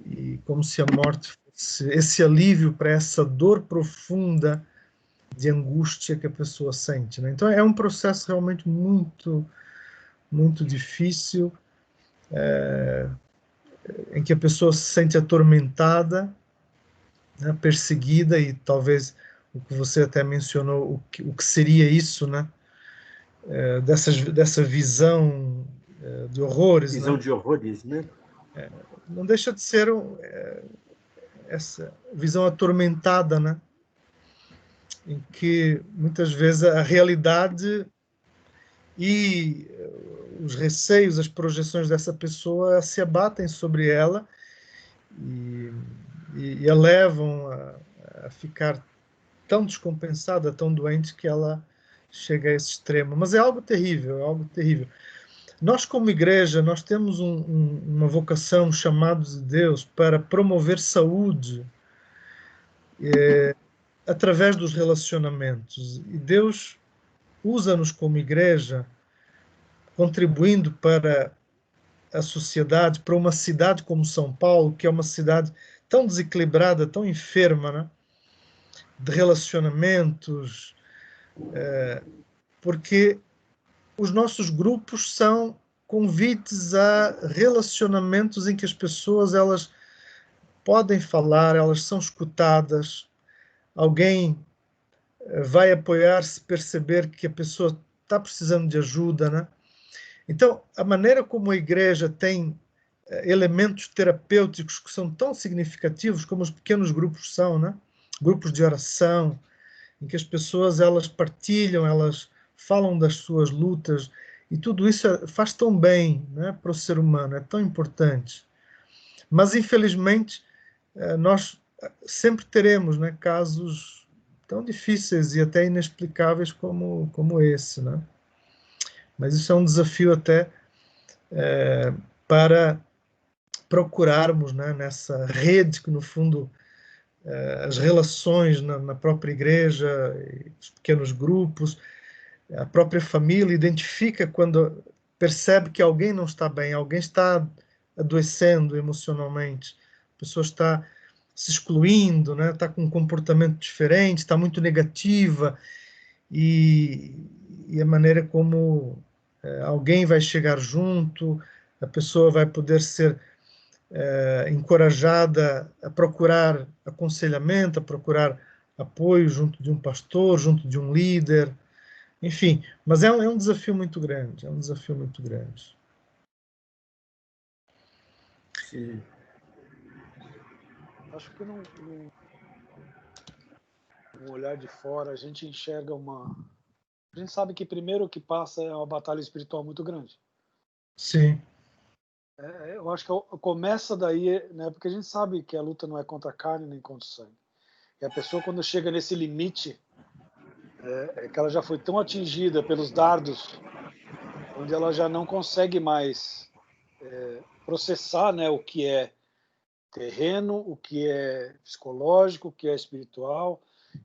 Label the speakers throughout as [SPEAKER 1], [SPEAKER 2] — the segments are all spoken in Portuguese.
[SPEAKER 1] e como se a morte fosse esse alívio para essa dor profunda de angústia que a pessoa sente, né? Então é um processo realmente muito, muito difícil, em que a pessoa se sente atormentada, né, perseguida, e talvez o que você até mencionou, o que seria isso, né? Dessa visão de horrores,
[SPEAKER 2] Visão
[SPEAKER 1] né?
[SPEAKER 2] de horrores, né?
[SPEAKER 1] Não deixa de ser essa visão atormentada, né? Em que muitas vezes a realidade e os receios, as projeções dessa pessoa se abatem sobre ela e, e a levam a ficar tão descompensada, tão doente, que ela chega a esse extremo. Mas é algo terrível, é algo terrível. Nós, como igreja, nós temos uma vocação, um chamado de Deus para promover saúde através dos relacionamentos. E Deus usa-nos como igreja, contribuindo para a sociedade, para uma cidade como São Paulo, que é uma cidade tão desequilibrada, tão enferma, né? De relacionamentos, porque os nossos grupos são convites a relacionamentos em que as pessoas elas podem falar, elas são escutadas, alguém vai apoiar se perceber que a pessoa está precisando de ajuda, né? Então, a maneira como a igreja tem elementos terapêuticos que são tão significativos como os pequenos grupos são, né? Grupos de oração, em que as pessoas elas partilham, elas falam das suas lutas, e tudo isso faz tão bem, né, para o ser humano, é tão importante. Mas, infelizmente, nós sempre teremos, né, casos tão difíceis e até inexplicáveis como esse, né? Mas isso é um desafio até para procurarmos, né, nessa rede que, no fundo, as relações na própria igreja, os pequenos grupos, a própria família identifica quando percebe que alguém não está bem, alguém está adoecendo emocionalmente, a pessoa está se excluindo, né? Está com um comportamento diferente, está muito negativa, e, e a maneira como alguém vai chegar junto, a pessoa vai poder ser encorajada a procurar aconselhamento, a procurar apoio junto de um pastor, junto de um líder, enfim. Mas é um desafio muito grande, é um desafio muito grande.
[SPEAKER 2] Sim.
[SPEAKER 3] Acho que num olhar de fora a gente enxerga a gente sabe que primeiro o que passa é uma batalha espiritual muito grande.
[SPEAKER 1] Sim.
[SPEAKER 3] Eu acho que começa daí, né? Porque a gente sabe que a luta não é contra a carne nem contra o sangue. E a pessoa, quando chega nesse limite, é que ela já foi tão atingida pelos dardos, onde ela já não consegue mais processar, né, o que é terreno, o que é psicológico, o que é espiritual.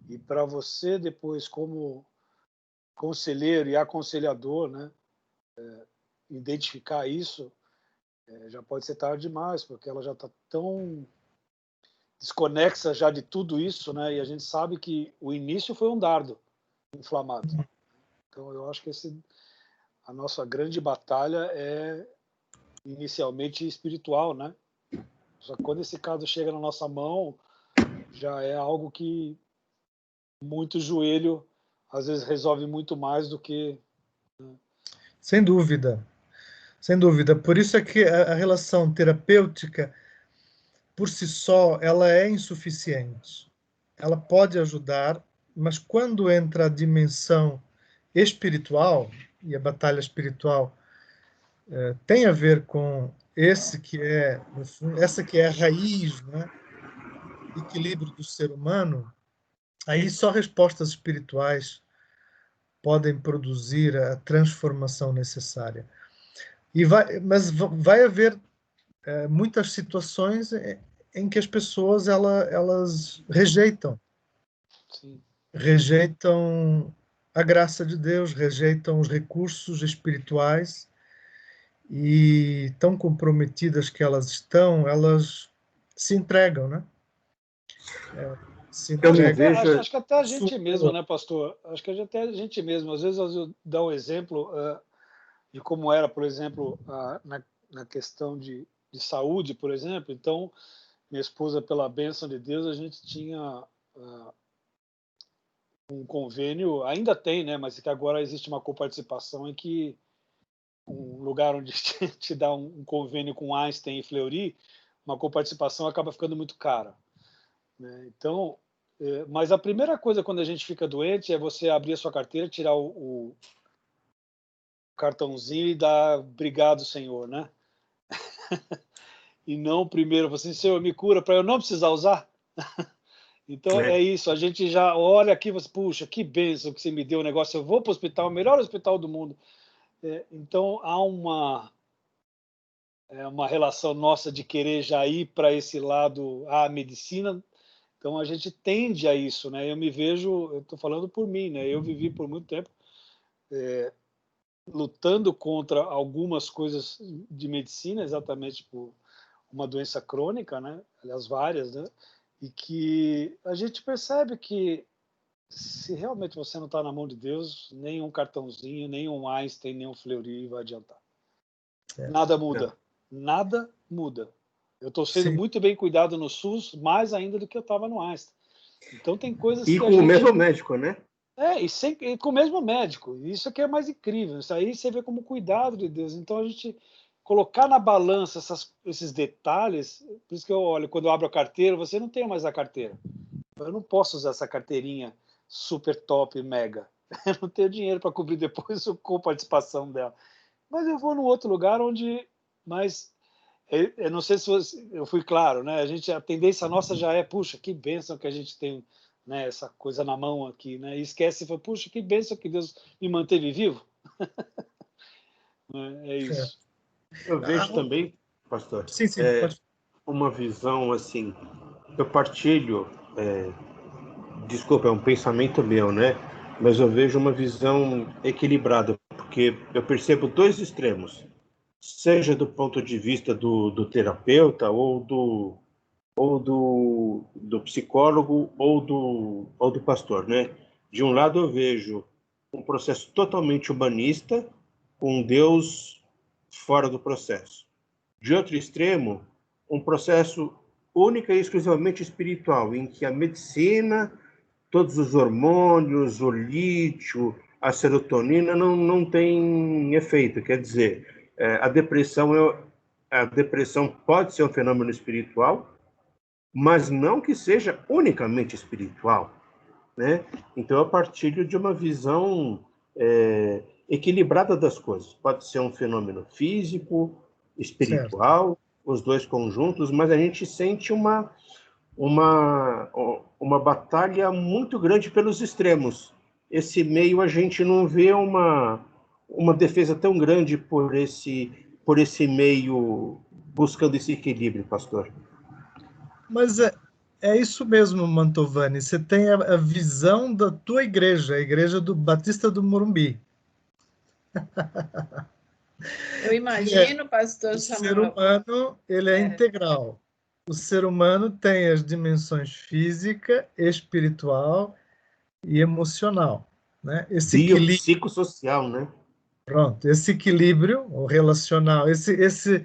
[SPEAKER 3] E para você, depois, como conselheiro e aconselhador, né, identificar isso, já pode ser tarde demais, porque ela já está tão desconexa já de tudo isso, né? E a gente sabe que o início foi um dardo inflamado. Então eu acho que a nossa grande batalha é inicialmente espiritual, né? Só que quando esse caso chega na nossa mão, já é algo que muito joelho às vezes resolve muito mais do que...
[SPEAKER 1] Sem dúvida, sem dúvida. Por isso é que a relação terapêutica, por si só, ela é insuficiente. Ela pode ajudar, mas quando entra a dimensão espiritual, e a batalha espiritual tem a ver com esse que é, no fundo, essa que é a raiz, né, do equilíbrio do ser humano, aí só respostas espirituais podem produzir a transformação necessária. Mas vai haver muitas situações em que as pessoas elas
[SPEAKER 3] Sim.
[SPEAKER 1] rejeitam a graça de Deus, rejeitam os recursos espirituais, e tão comprometidas que elas estão, elas se entregam, né? Se
[SPEAKER 2] Eu não
[SPEAKER 1] entregam.
[SPEAKER 2] vejo.
[SPEAKER 3] Acho que até a gente mesmo, né, pastor? Acho que até a gente mesmo. Às vezes eu dou um exemplo de como era, por exemplo, na questão de saúde, por exemplo. Então, minha esposa, pela bênção de Deus, a gente tinha um convênio, ainda tem, né? Mas que agora existe uma coparticipação em que um lugar onde te dá um convênio com Einstein e Fleury, uma coparticipação acaba ficando muito cara, né? Então, mas a primeira coisa quando a gente fica doente é você abrir a sua carteira, tirar o cartãozinho e dar obrigado, Senhor, né? E não primeiro você, Senhor, me cura para eu não precisar usar. Então é isso, a gente já olha aqui, você, puxa, que bênção que você me deu o negócio, eu vou para o hospital, o melhor hospital do mundo. Então há uma relação nossa de querer já ir para esse lado, a medicina. Então a gente tende a isso, né? Eu me vejo, eu estou falando por mim, né? Eu vivi por muito tempo lutando contra algumas coisas de medicina, exatamente por uma doença crônica, né? Aliás, várias, né? E que a gente percebe que se realmente você não está na mão de Deus, nem um cartãozinho, nem um Einstein, nem um Fleury vai adiantar. Nada muda. Nada muda. Eu estou sendo muito bem cuidado no SUS, mais ainda do que eu estava no Einstein. Então tem coisas
[SPEAKER 2] E
[SPEAKER 3] que
[SPEAKER 2] com o mesmo médico, né?
[SPEAKER 3] E com o mesmo médico. Isso aqui é mais incrível. Isso aí você vê como cuidado de Deus. Então a gente colocar na balança esses detalhes, por isso que eu olho, quando eu abro a carteira, você não tem mais a carteira. Eu não posso usar essa carteirinha super top, mega. Eu não tenho dinheiro para cobrir depois com a participação dela. Mas eu vou num outro lugar onde... Mas eu não sei se eu fui claro, né? A tendência nossa já é, puxa, que bênção que a gente tem, né, essa coisa na mão aqui, né? E esquece, puxa, que bênção que Deus me manteve vivo. É isso.
[SPEAKER 2] Eu vejo também, pastor,
[SPEAKER 1] Sim, sim, pode.
[SPEAKER 2] uma visão assim. Eu partilho, desculpa, é um pensamento meu, né? Mas eu vejo uma visão equilibrada, porque eu percebo dois extremos, seja do ponto de vista do terapeuta ou do psicólogo ou do pastor, né? De um lado eu vejo um processo totalmente humanista, com Deus fora do processo. De outro extremo, um processo única e exclusivamente espiritual, em que a medicina, todos os hormônios, o lítio, a serotonina não tem efeito. Quer dizer, a depressão pode ser um fenômeno espiritual, mas não que seja unicamente espiritual, né? Então eu partilho de uma visão equilibrada das coisas. Pode ser um fenômeno físico,
[SPEAKER 1] Certo.
[SPEAKER 2] espiritual, os dois conjuntos, mas a gente sente uma batalha muito grande pelos extremos. Esse meio a gente não vê uma defesa tão grande por esse meio buscando esse equilíbrio, pastor.
[SPEAKER 1] Mas é isso mesmo, Mantovani. Você tem a visão da tua igreja, a igreja do Batista do Morumbi.
[SPEAKER 4] Eu
[SPEAKER 1] Que é,
[SPEAKER 4] imagino, pastor
[SPEAKER 1] o ser
[SPEAKER 4] Samuel.
[SPEAKER 1] humano, ele é integral. O ser humano tem as dimensões física, espiritual e emocional, né? Esse equilíbrio,
[SPEAKER 2] Biopsicossocial, né?
[SPEAKER 1] pronto, esse equilíbrio, o relacional, esse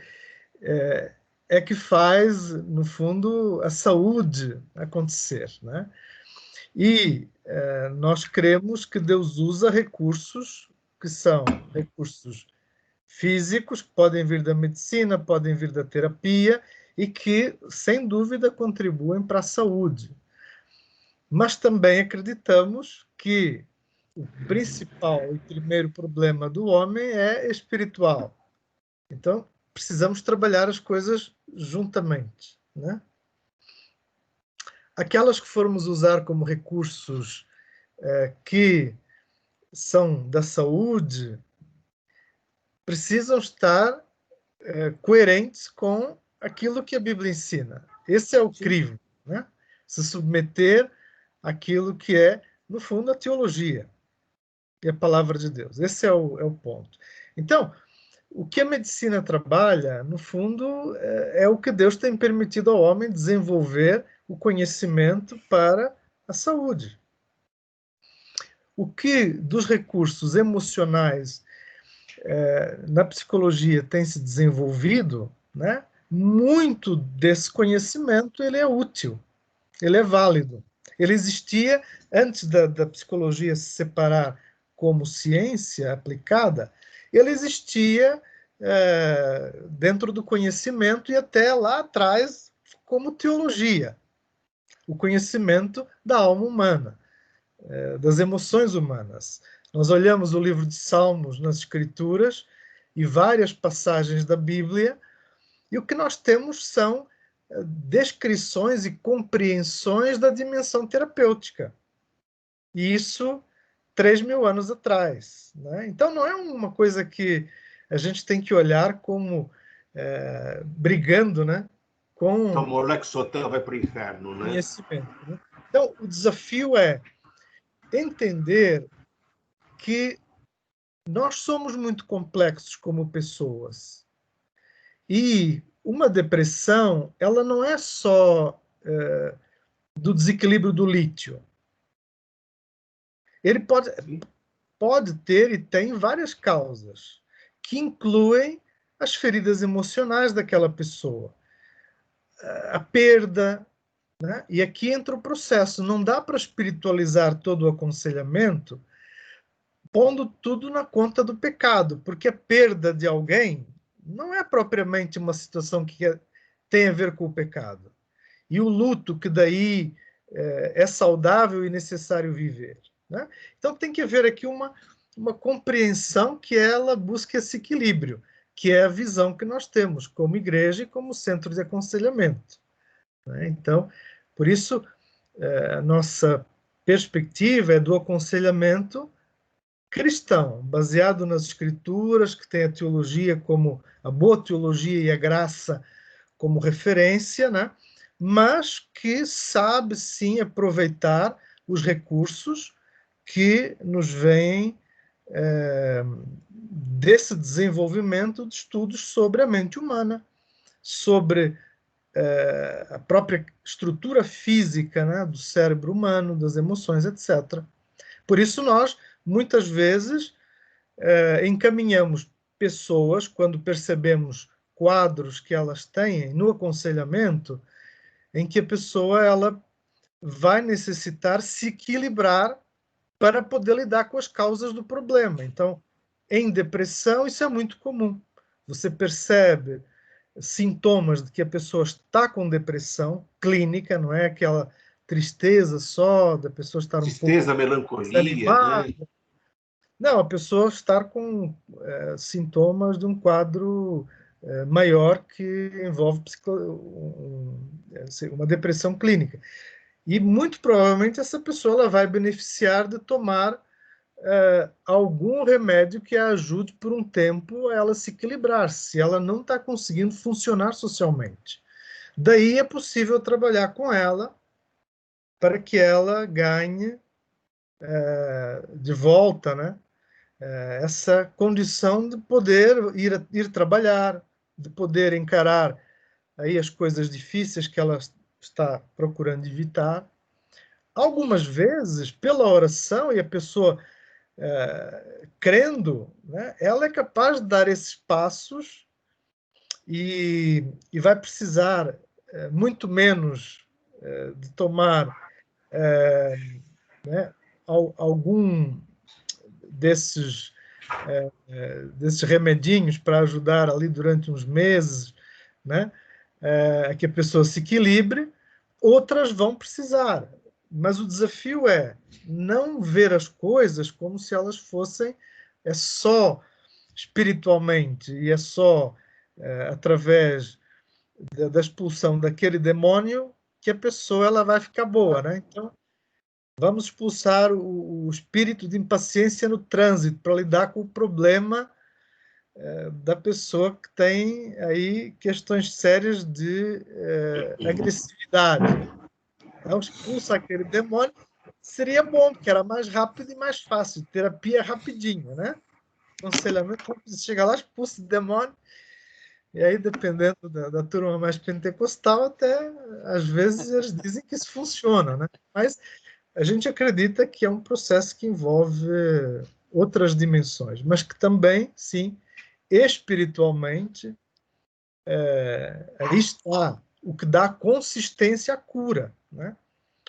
[SPEAKER 1] é que faz, no fundo, a saúde acontecer, né? E nós cremos que Deus usa recursos que são recursos físicos, que podem vir da medicina, podem vir da terapia, e que, sem dúvida, contribuem para a saúde. Mas também acreditamos que o principal e primeiro problema do homem é espiritual. Então, precisamos trabalhar as coisas juntamente, né? Aquelas que formos usar como recursos que são da saúde precisam estar coerentes com aquilo que a Bíblia ensina. Esse é o crivo, né? Se submeter àquilo que é, no fundo, a teologia e a palavra de Deus. Esse é o ponto. Então, o que a medicina trabalha, no fundo, é o que Deus tem permitido ao homem desenvolver o conhecimento para a saúde. O que dos recursos emocionais na psicologia tem se desenvolvido, né? Muito desse conhecimento ele é útil, ele é válido. Ele existia antes da psicologia se separar como ciência aplicada, ele existia dentro do conhecimento e até lá atrás como teologia, o conhecimento da alma humana, das emoções humanas. Nós olhamos o livro de Salmos nas Escrituras e várias passagens da Bíblia, e o que nós temos são descrições e compreensões da dimensão terapêutica. E isso 3.000 anos atrás, né? Então não é uma coisa que a gente tem que olhar como brigando, né, com
[SPEAKER 2] Então, Moleque Sotão vai para o inferno, né?
[SPEAKER 1] conhecimento, né? Então o desafio é entender que nós somos muito complexos como pessoas. E uma depressão, ela não é só do desequilíbrio do lítio. Ele pode ter e tem várias causas, que incluem as feridas emocionais daquela pessoa, a perda, né? E aqui entra o processo. Não dá para espiritualizar todo o aconselhamento pondo tudo na conta do pecado, porque a perda de alguém não é propriamente uma situação que tem a ver com o pecado. E o luto que daí é saudável e necessário viver, né? Então tem que haver aqui uma compreensão que ela busque esse equilíbrio, que é a visão que nós temos como igreja e como centro de aconselhamento, né? Então, por isso, a nossa perspectiva é do aconselhamento cristão, baseado nas escrituras, que tem a teologia como a boa teologia e a graça como referência, né? Mas que sabe sim aproveitar os recursos que nos vêm desse desenvolvimento de estudos sobre a mente humana, sobre a própria estrutura física, né, do cérebro humano, das emoções, etc. Por isso nós, muitas vezes, encaminhamos pessoas, quando percebemos quadros que elas têm no aconselhamento, em que a pessoa ela vai necessitar se equilibrar para poder lidar com as causas do problema. Então, em depressão, isso é muito comum. Você percebe sintomas de que a pessoa está com depressão clínica, não é aquela tristeza só da pessoa estar
[SPEAKER 2] Tristeza,
[SPEAKER 1] um pouco
[SPEAKER 2] melancolia,
[SPEAKER 1] desanimada.
[SPEAKER 2] né?
[SPEAKER 1] Não, a pessoa estar com sintomas de um quadro maior que envolve uma depressão clínica. E muito provavelmente essa pessoa ela vai beneficiar de tomar algum remédio que a ajude por um tempo a ela se equilibrar, se ela não está conseguindo funcionar socialmente. Daí é possível trabalhar com ela para que ela ganhe de volta, né, essa condição de poder ir trabalhar, de poder encarar aí as coisas difíceis que ela está procurando evitar. Algumas vezes, pela oração e a pessoa crendo, né, ela é capaz de dar esses passos e vai precisar muito menos de tomar né, algum desses remedinhos para ajudar ali durante uns meses, né, que a pessoa se equilibre. Outras vão precisar, mas o desafio é não ver as coisas como se elas fossem só espiritualmente e é só através da expulsão daquele demônio que a pessoa ela vai ficar boa, né? Então, vamos expulsar o espírito de impaciência no trânsito para lidar com o problema da pessoa que tem aí questões sérias de agressividade. Então, expulsa aquele demônio seria bom, porque era mais rápido e mais fácil. Terapia rapidinho, né? aconselhamento, você chega lá, expulsa o demônio, e aí, dependendo da turma mais pentecostal, até às vezes eles dizem que isso funciona, né? Mas a gente acredita que é um processo que envolve outras dimensões, mas que também, sim, espiritualmente, aí está o que dá consistência à cura, né?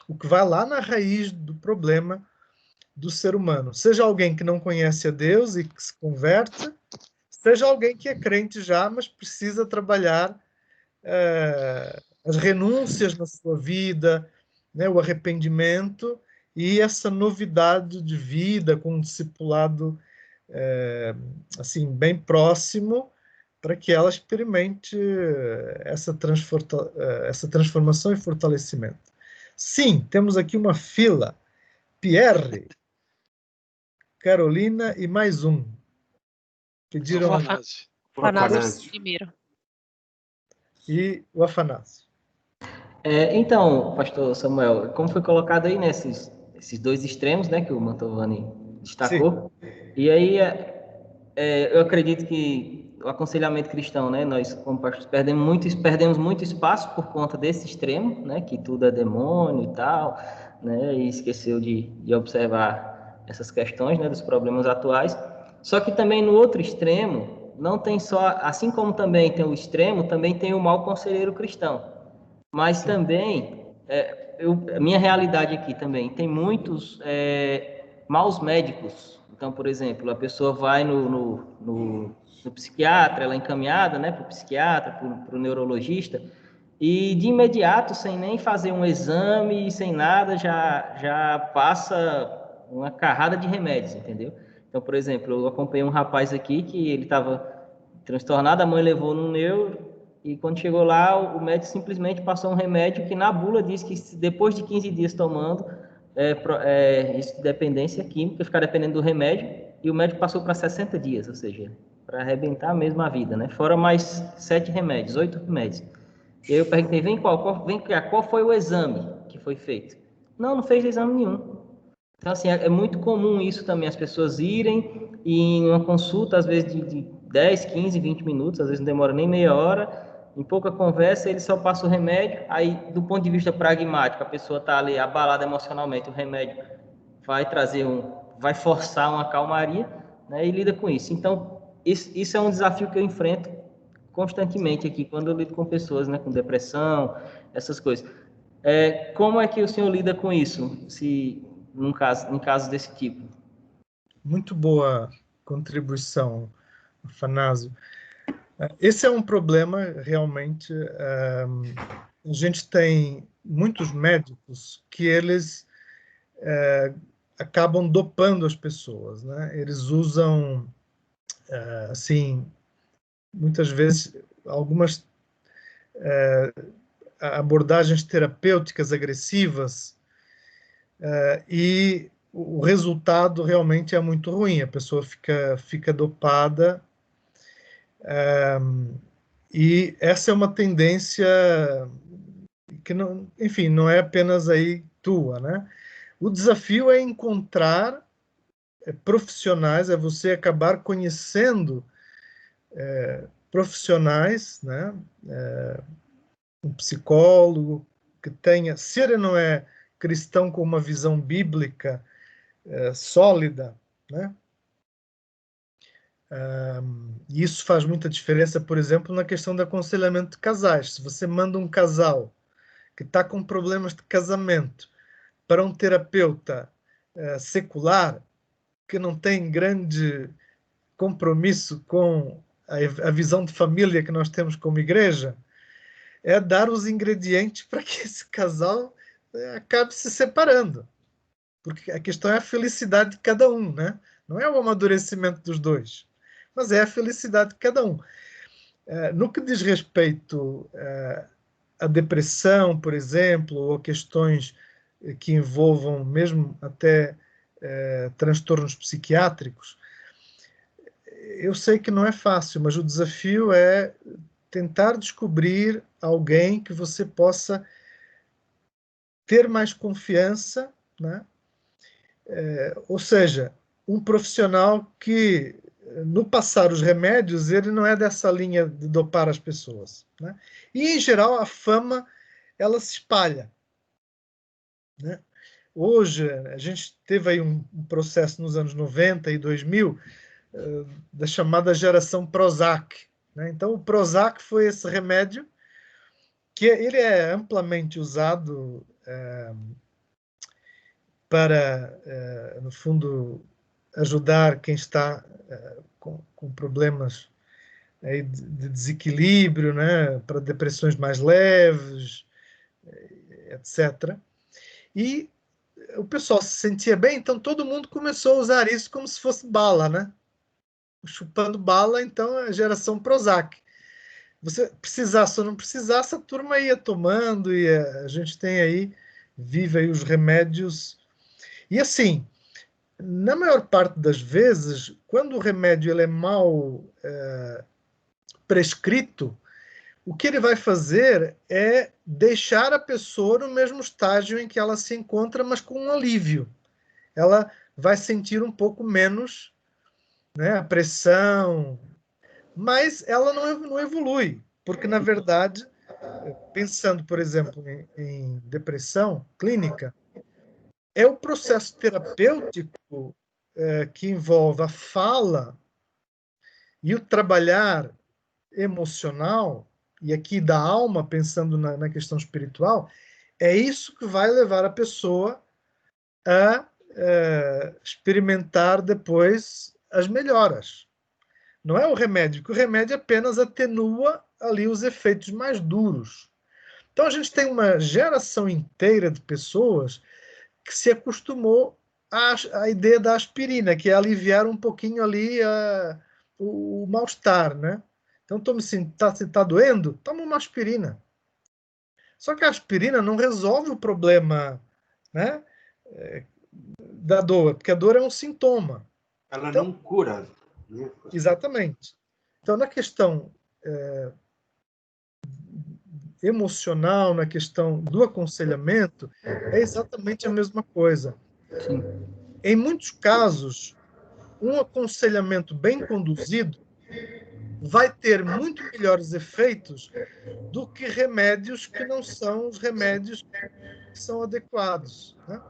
[SPEAKER 1] O que vai lá na raiz do problema do ser humano. Seja alguém que não conhece a Deus e que se converte, seja alguém que é crente já, mas precisa trabalhar as renúncias na sua vida, né, o arrependimento e essa novidade de vida com um discipulado assim bem próximo para que ela experimente essa transformação e fortalecimento. Sim, temos aqui uma fila. Pierre, Carolina e mais um. Pediram
[SPEAKER 3] Afanásio.
[SPEAKER 2] Afanásio.
[SPEAKER 4] Primeiro.
[SPEAKER 1] E o Afanásio.
[SPEAKER 5] Então, pastor Samuel, como foi colocado aí nesses esses dois extremos, né, que o Mantovani destacou, e aí eu acredito que o aconselhamento cristão, né, nós como pastores perdemos muito espaço por conta desse extremo, né, que tudo é demônio e tal, né, e esqueceu de observar essas questões, né, dos problemas atuais. Só que também no outro extremo, não tem só, assim como também tem o extremo, também tem o mau conselheiro cristão. Mas também, a minha realidade aqui também, tem muitos maus médicos. Então, por exemplo, a pessoa vai no psiquiatra, ela é encaminhada, né, para o psiquiatra, para o neurologista, e de imediato, sem nem fazer um exame, sem nada, já passa uma carrada de remédios, entendeu? Então, por exemplo, eu acompanhei um rapaz aqui que ele estava transtornado, a mãe levou no neuro, e quando chegou lá, o médico simplesmente passou um remédio que na bula diz que depois de 15 dias tomando, isso de dependência química, ficar dependendo do remédio, e o médico passou para 60 dias, ou seja, para arrebentar mesmo a vida, né? Fora mais 7 remédios, 8 remédios. E aí eu perguntei, qual foi o exame que foi feito? Não fez exame nenhum. Então, assim, é muito comum isso também, as pessoas irem e em uma consulta, às vezes de 10, 15, 20 minutos, às vezes não demora nem meia hora, em pouca conversa ele só passa o remédio, aí do ponto de vista pragmático, a pessoa está ali abalada emocionalmente, o remédio vai forçar uma calmaria, né, e lida com isso. Então, isso é um desafio que eu enfrento constantemente aqui, quando eu lido com pessoas, né, com depressão, essas coisas. Como é que o senhor lida com isso, em casos desse tipo?
[SPEAKER 1] Muito boa contribuição, Afanásio. Esse é um problema, realmente. A gente tem muitos médicos que eles acabam dopando as pessoas, né? Eles usam, assim, muitas vezes, algumas abordagens terapêuticas agressivas, e o resultado realmente é muito ruim. A pessoa fica dopada. E essa é uma tendência que não, enfim, não é apenas aí tua, né? O desafio é encontrar profissionais, é você acabar conhecendo profissionais, né? Um psicólogo que tenha, se ele não é cristão com uma visão bíblica sólida, né? E isso faz muita diferença, por exemplo, na questão do aconselhamento de casais. Se você manda um casal que está com problemas de casamento para um terapeuta secular, que não tem grande compromisso com a visão de família que nós temos como igreja, é dar os ingredientes para que esse casal acabe se separando. Porque a questão é a felicidade de cada um, né? Não é o amadurecimento dos dois, mas é a felicidade de cada um. No que diz respeito à depressão, por exemplo, ou questões que envolvam mesmo até transtornos psiquiátricos, eu sei que não é fácil, mas o desafio é tentar descobrir alguém que você possa ter mais confiança, né? Ou seja, um profissional que no passar os remédios, ele não é dessa linha de dopar as pessoas, né? E, em geral, a fama, ela se espalha, né? Hoje, a gente teve aí um processo nos anos 90 e 2000, da chamada geração Prozac, né? Então, o Prozac foi esse remédio que ele é amplamente usado para, no fundo, ajudar quem está com problemas aí de desequilíbrio, né, para depressões mais leves, etc. E o pessoal se sentia bem, então todo mundo começou a usar isso como se fosse bala, né? Chupando bala, então a geração Prozac. Você precisasse ou não precisasse, a turma ia tomando, e a gente tem aí, vive aí os remédios. E assim, na maior parte das vezes, quando o remédio ele é mal prescrito, o que ele vai fazer é deixar a pessoa no mesmo estágio em que ela se encontra, mas com um alívio. Ela vai sentir um pouco menos, né, a pressão, mas ela não evolui, porque, na verdade, pensando, por exemplo, em depressão clínica, é o processo terapêutico que envolve a fala e o trabalhar emocional, e aqui da alma, pensando na questão espiritual, é isso que vai levar a pessoa a experimentar depois as melhoras. Não é o remédio, que o remédio apenas atenua ali os efeitos mais duros. Então a gente tem uma geração inteira de pessoas que se acostumou à ideia da aspirina, que é aliviar um pouquinho ali o mal-estar, né? Então, estou me sentindo, tá doendo? Toma uma aspirina. Só que a aspirina não resolve o problema, né, da dor, porque a dor é um sintoma.
[SPEAKER 2] Ela
[SPEAKER 1] Então,
[SPEAKER 2] não cura, né?
[SPEAKER 1] exatamente. Então, na questão emocional, na questão do aconselhamento, é exatamente a mesma coisa.
[SPEAKER 5] Sim.
[SPEAKER 1] Em muitos casos, um aconselhamento bem conduzido vai ter muito melhores efeitos do que remédios que não são os remédios que são adequados, né?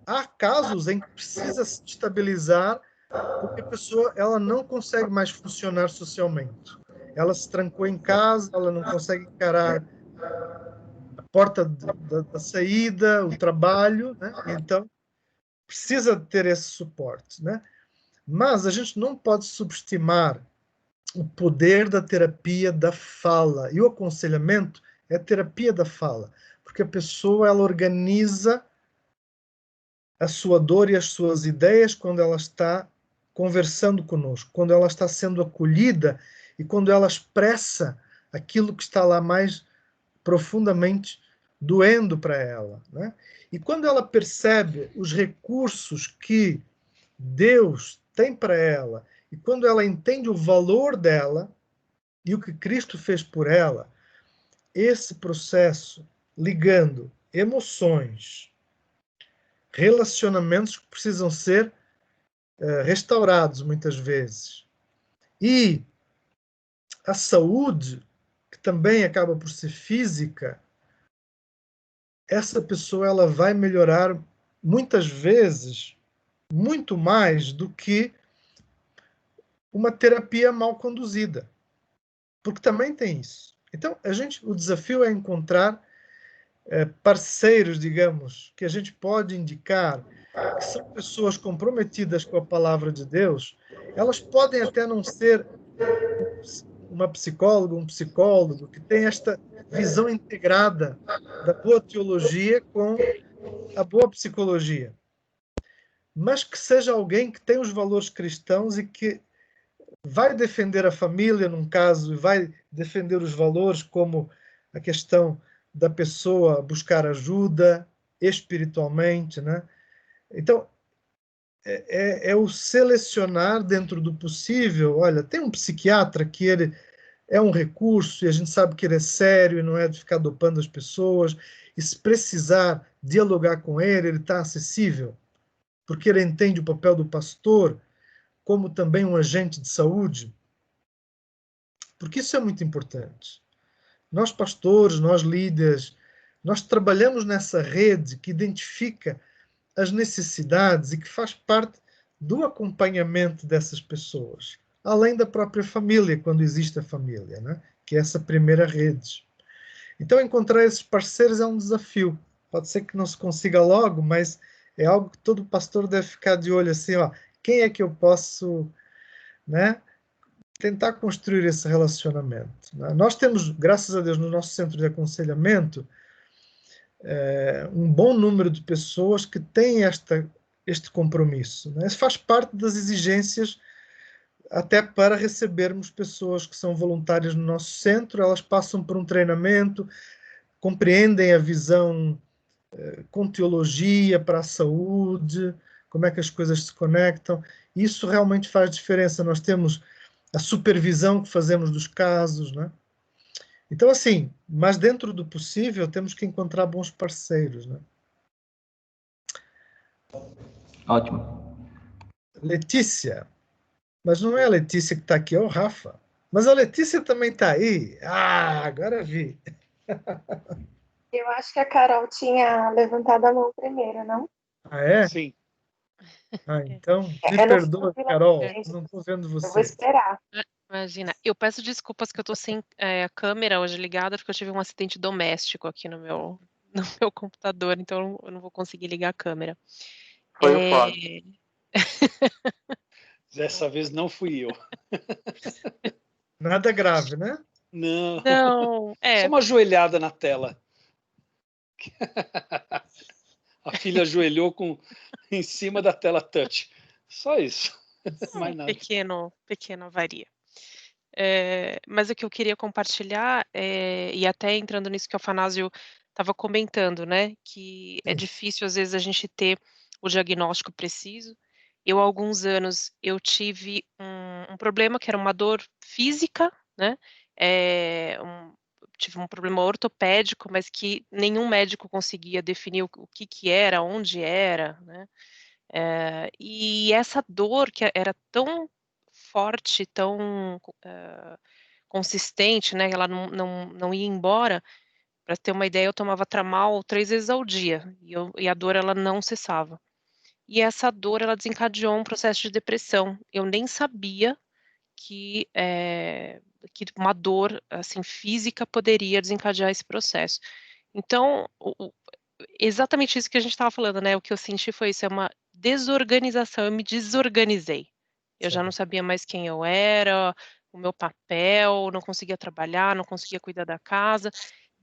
[SPEAKER 1] Há casos em que precisa se estabilizar porque a pessoa ela não consegue mais funcionar socialmente. Ela se trancou em casa, ela não consegue encarar a porta da saída, o trabalho, né? Então precisa ter esse suporte, né? Mas a gente não pode subestimar o poder da terapia da fala. E o aconselhamento é a terapia da fala, porque a pessoa ela organiza a sua dor e as suas ideias quando ela está conversando conosco, quando ela está sendo acolhida e quando ela expressa aquilo que está lá mais profundamente doendo para ela, né? E quando ela percebe os recursos que Deus tem para ela, e quando ela entende o valor dela e o que Cristo fez por ela, esse processo ligando emoções, relacionamentos que precisam ser restaurados muitas vezes, e a saúde, que também acaba por ser física, essa pessoa ela vai melhorar muitas vezes muito mais do que uma terapia mal conduzida, porque também tem isso. Então, o desafio é encontrar parceiros, digamos, que a gente pode indicar que são pessoas comprometidas com a palavra de Deus. Elas podem até não ser uma psicóloga, um psicólogo que tem esta visão integrada da boa teologia com a boa psicologia, mas que seja alguém que tem os valores cristãos e que vai defender a família, num caso, e vai defender os valores, como a questão da pessoa buscar ajuda espiritualmente, né? Então, é o selecionar dentro do possível. Olha, tem um psiquiatra que ele é um recurso e a gente sabe que ele é sério e não é de ficar dopando as pessoas, e se precisar dialogar com ele, ele está acessível, porque ele entende o papel do pastor como também um agente de saúde, porque isso é muito importante. Nós pastores, nós líderes, nós trabalhamos nessa rede que identifica as necessidades e que faz parte do acompanhamento dessas pessoas, além da própria família, quando existe a família, né? Que é essa primeira rede. Então, encontrar esses parceiros é um desafio. Pode ser que não se consiga logo, mas é algo que todo pastor deve ficar de olho assim, ó, quem é que eu posso, né, tentar construir esse relacionamento, né? Nós temos, graças a Deus, no nosso centro de aconselhamento, um bom número de pessoas que têm este compromisso, né? Isso faz parte das exigências até para recebermos pessoas que são voluntárias no nosso centro. Elas passam por um treinamento, compreendem a visão com teologia para a saúde, como é que as coisas se conectam. Isso realmente faz diferença. Nós temos a supervisão que fazemos dos casos, né? Então, assim, mas dentro do possível, temos que encontrar bons parceiros, né?
[SPEAKER 5] Ótimo.
[SPEAKER 1] Letícia. Mas não é a Letícia que está aqui, é o Rafa. Mas a Letícia também está aí. Ah, agora vi.
[SPEAKER 4] Eu acho que a Carol tinha levantado a mão primeiro, não?
[SPEAKER 1] Ah, é?
[SPEAKER 3] Sim.
[SPEAKER 1] Ah, então, me
[SPEAKER 4] Eu não
[SPEAKER 1] perdoa,
[SPEAKER 4] fui
[SPEAKER 1] Carol,
[SPEAKER 4] gente.
[SPEAKER 1] não estou vendo
[SPEAKER 4] Eu vou
[SPEAKER 1] você.
[SPEAKER 4] esperar.
[SPEAKER 6] Imagina, eu peço desculpas que eu tô sem a câmera hoje ligada, porque eu tive um acidente doméstico aqui no meu, no meu computador, então eu não vou conseguir ligar a câmera.
[SPEAKER 2] Foi o Flávio.
[SPEAKER 3] Dessa vez não fui eu.
[SPEAKER 1] Nada grave, né?
[SPEAKER 3] Não.
[SPEAKER 6] Não,
[SPEAKER 3] Só uma ajoelhada na tela. A filha ajoelhou em cima da tela touch. Só isso. Mais nada.
[SPEAKER 6] pequena avaria. Mas o que eu queria compartilhar, e até entrando nisso que o Afanásio estava comentando, né, que é difícil às vezes a gente ter o diagnóstico preciso. Eu, há alguns anos, eu tive um problema que era uma dor física, né, tive um problema ortopédico, mas que nenhum médico conseguia definir o que era, onde era, né. E essa dor que era tão forte, tão consistente, né, ela não ia embora. Para ter uma ideia, eu tomava Tramal 3 vezes ao dia, e a dor ela não cessava. E essa dor ela desencadeou um processo de depressão. Eu nem sabia que uma dor, assim, física poderia desencadear esse processo. Então, exatamente isso que a gente estava falando, né, o que eu senti foi isso, é uma desorganização, eu me desorganizei. Eu já não sabia mais quem eu era, o meu papel, não conseguia trabalhar, não conseguia cuidar da casa,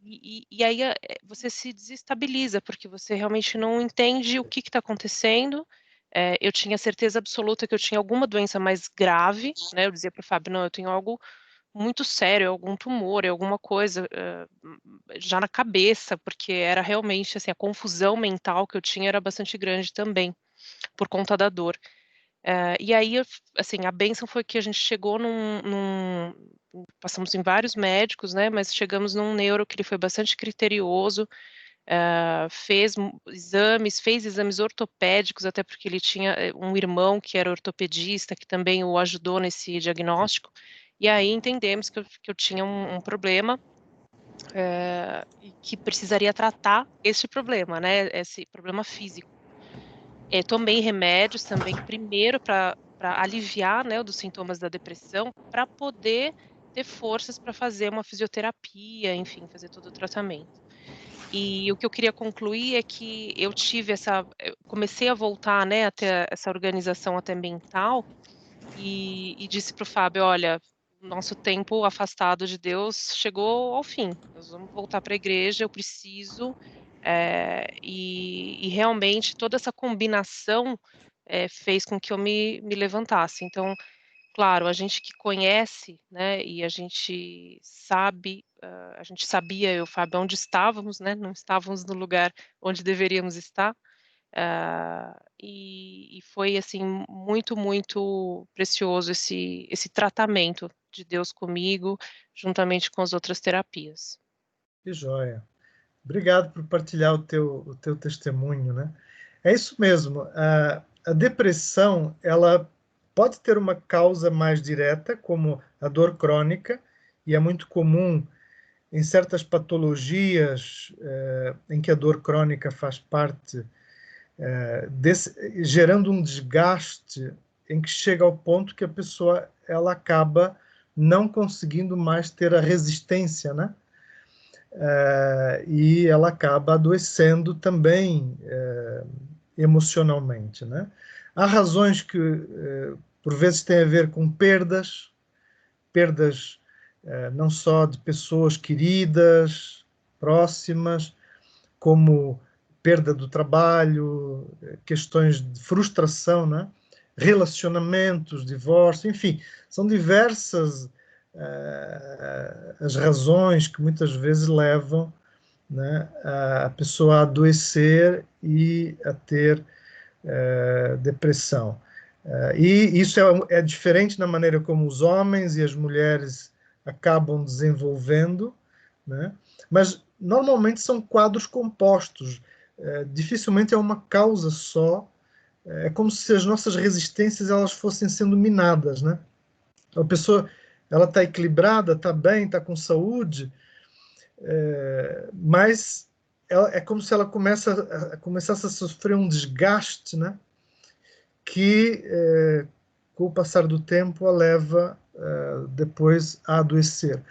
[SPEAKER 6] e aí você se desestabiliza, porque você realmente não entende o que está acontecendo. Eu tinha certeza absoluta que eu tinha alguma doença mais grave, né, eu dizia para o Fábio: "Não, eu tenho algo muito sério, algum tumor, alguma coisa, já na cabeça", porque era realmente, assim, a confusão mental que eu tinha era bastante grande também, por conta da dor. E aí assim, a bênção foi que a gente chegou passamos em vários médicos, né, mas chegamos num neuro que ele foi bastante criterioso, fez exames ortopédicos, até porque ele tinha, um irmão que era ortopedista, que também o ajudou nesse diagnóstico, e aí entendemos que eu tinha um problema, e que precisaria tratar esse problema, né, esse problema físico. Tomei remédios também, primeiro para aliviar, né, dos sintomas da depressão, para poder ter forças para fazer uma fisioterapia, enfim, fazer todo o tratamento. E o que eu queria concluir é que eu comecei a voltar, né, a ter essa organização até mental, e disse para o Fábio: "Olha, o nosso tempo afastado de Deus chegou ao fim, nós vamos voltar para a igreja, eu preciso", e realmente toda essa combinação, fez com que eu me levantasse. Então, claro, a gente que conhece, né, e a gente sabe, a gente sabia, eu e o Fábio, onde estávamos, né, não estávamos no lugar onde deveríamos estar, e foi, assim, muito, muito precioso esse tratamento de Deus comigo, juntamente com as outras terapias.
[SPEAKER 1] Que joia. Obrigado por partilhar o teu testemunho, né? É isso mesmo. A depressão, ela pode ter uma causa mais direta, como a dor crônica, e é muito comum em certas patologias em que a dor crônica faz parte, gerando um desgaste em que chega ao ponto que a pessoa ela acaba não conseguindo mais ter a resistência, né? E ela acaba adoecendo também emocionalmente, né? Há razões que, por vezes, têm a ver com perdas não só de pessoas queridas, próximas, como perda do trabalho, questões de frustração, né? Relacionamentos, divórcio, enfim, são diversas as razões que muitas vezes levam, né, a pessoa a adoecer e a ter depressão. E isso é diferente na maneira como os homens e as mulheres acabam desenvolvendo, né? Mas normalmente são quadros compostos. Dificilmente é uma causa só. É como se as nossas resistências elas fossem sendo minadas, né? A pessoa ela está equilibrada, está bem, está com saúde, mas é como se ela começasse a sofrer um desgaste, né? Que, com o passar do tempo, a leva depois a adoecer.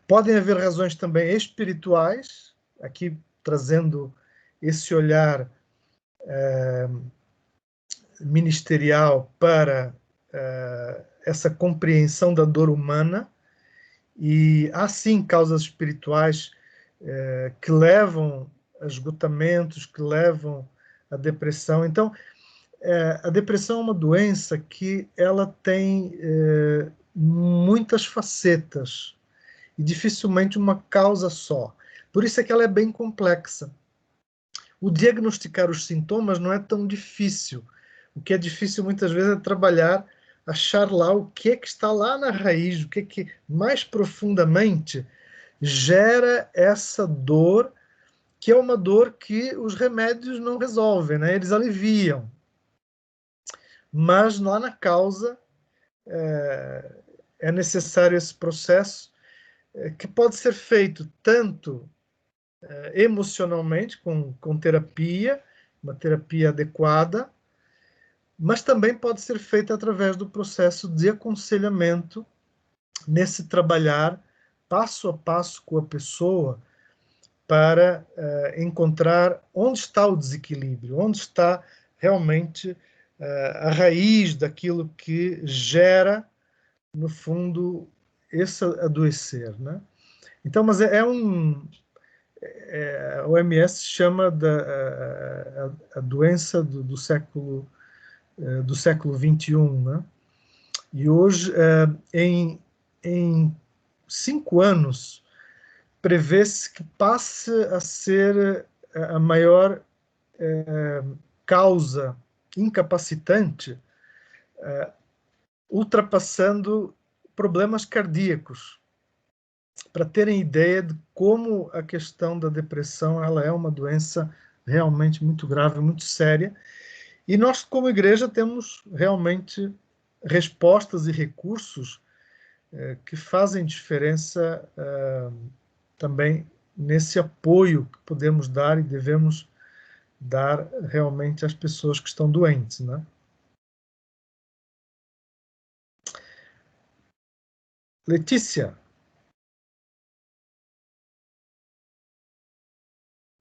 [SPEAKER 1] Podem haver razões também espirituais, aqui trazendo esse olhar ministerial para essa compreensão da dor humana, e há sim causas espirituais que levam a esgotamentos, que levam à depressão. Então, a depressão é uma doença que ela tem muitas facetas e dificilmente uma causa só. Por isso é que ela é bem complexa. O diagnosticar os sintomas não é tão difícil. O que é difícil muitas vezes é trabalhar, achar lá o que é que está lá na raiz, o que é que mais profundamente gera essa dor, que é uma dor que os remédios não resolvem, né? Eles aliviam. Mas lá na causa é necessário esse processo que pode ser feito tanto emocionalmente, com terapia, uma terapia adequada, mas também pode ser feito através do processo de aconselhamento, nesse trabalhar passo a passo com a pessoa para encontrar onde está o desequilíbrio, onde está realmente a raiz daquilo que gera, no fundo, esse adoecer, né? Então, mas a OMS chama a doença do século XXI, né? E hoje, em 5 anos, prevê-se que passe a ser a maior causa incapacitante, ultrapassando problemas cardíacos, para terem ideia de como a questão da depressão ela é uma doença realmente muito grave, muito séria. E nós, como igreja, temos realmente respostas e recursos que fazem diferença também nesse apoio que podemos dar e devemos dar realmente às pessoas que estão doentes, né? Letícia.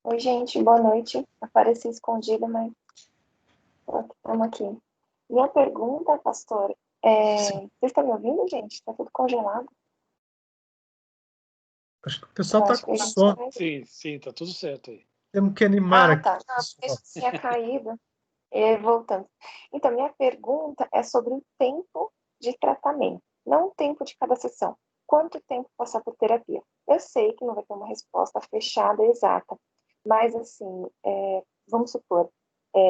[SPEAKER 4] Oi, gente, boa noite. Apareci escondida, mas estamos aqui. Minha pergunta, pastor, vocês estão me ouvindo, gente? Está tudo congelado.
[SPEAKER 1] Acho que o pessoal está com sono.
[SPEAKER 3] Sim, tá tudo certo aí.
[SPEAKER 1] Temos que animar aqui.
[SPEAKER 4] Tá. Não, isso tinha caído. Voltando. Então, minha pergunta é sobre o tempo de tratamento, não o tempo de cada sessão. Quanto tempo passar por terapia? Eu sei que não vai ter uma resposta fechada exata, mas assim, vamos supor,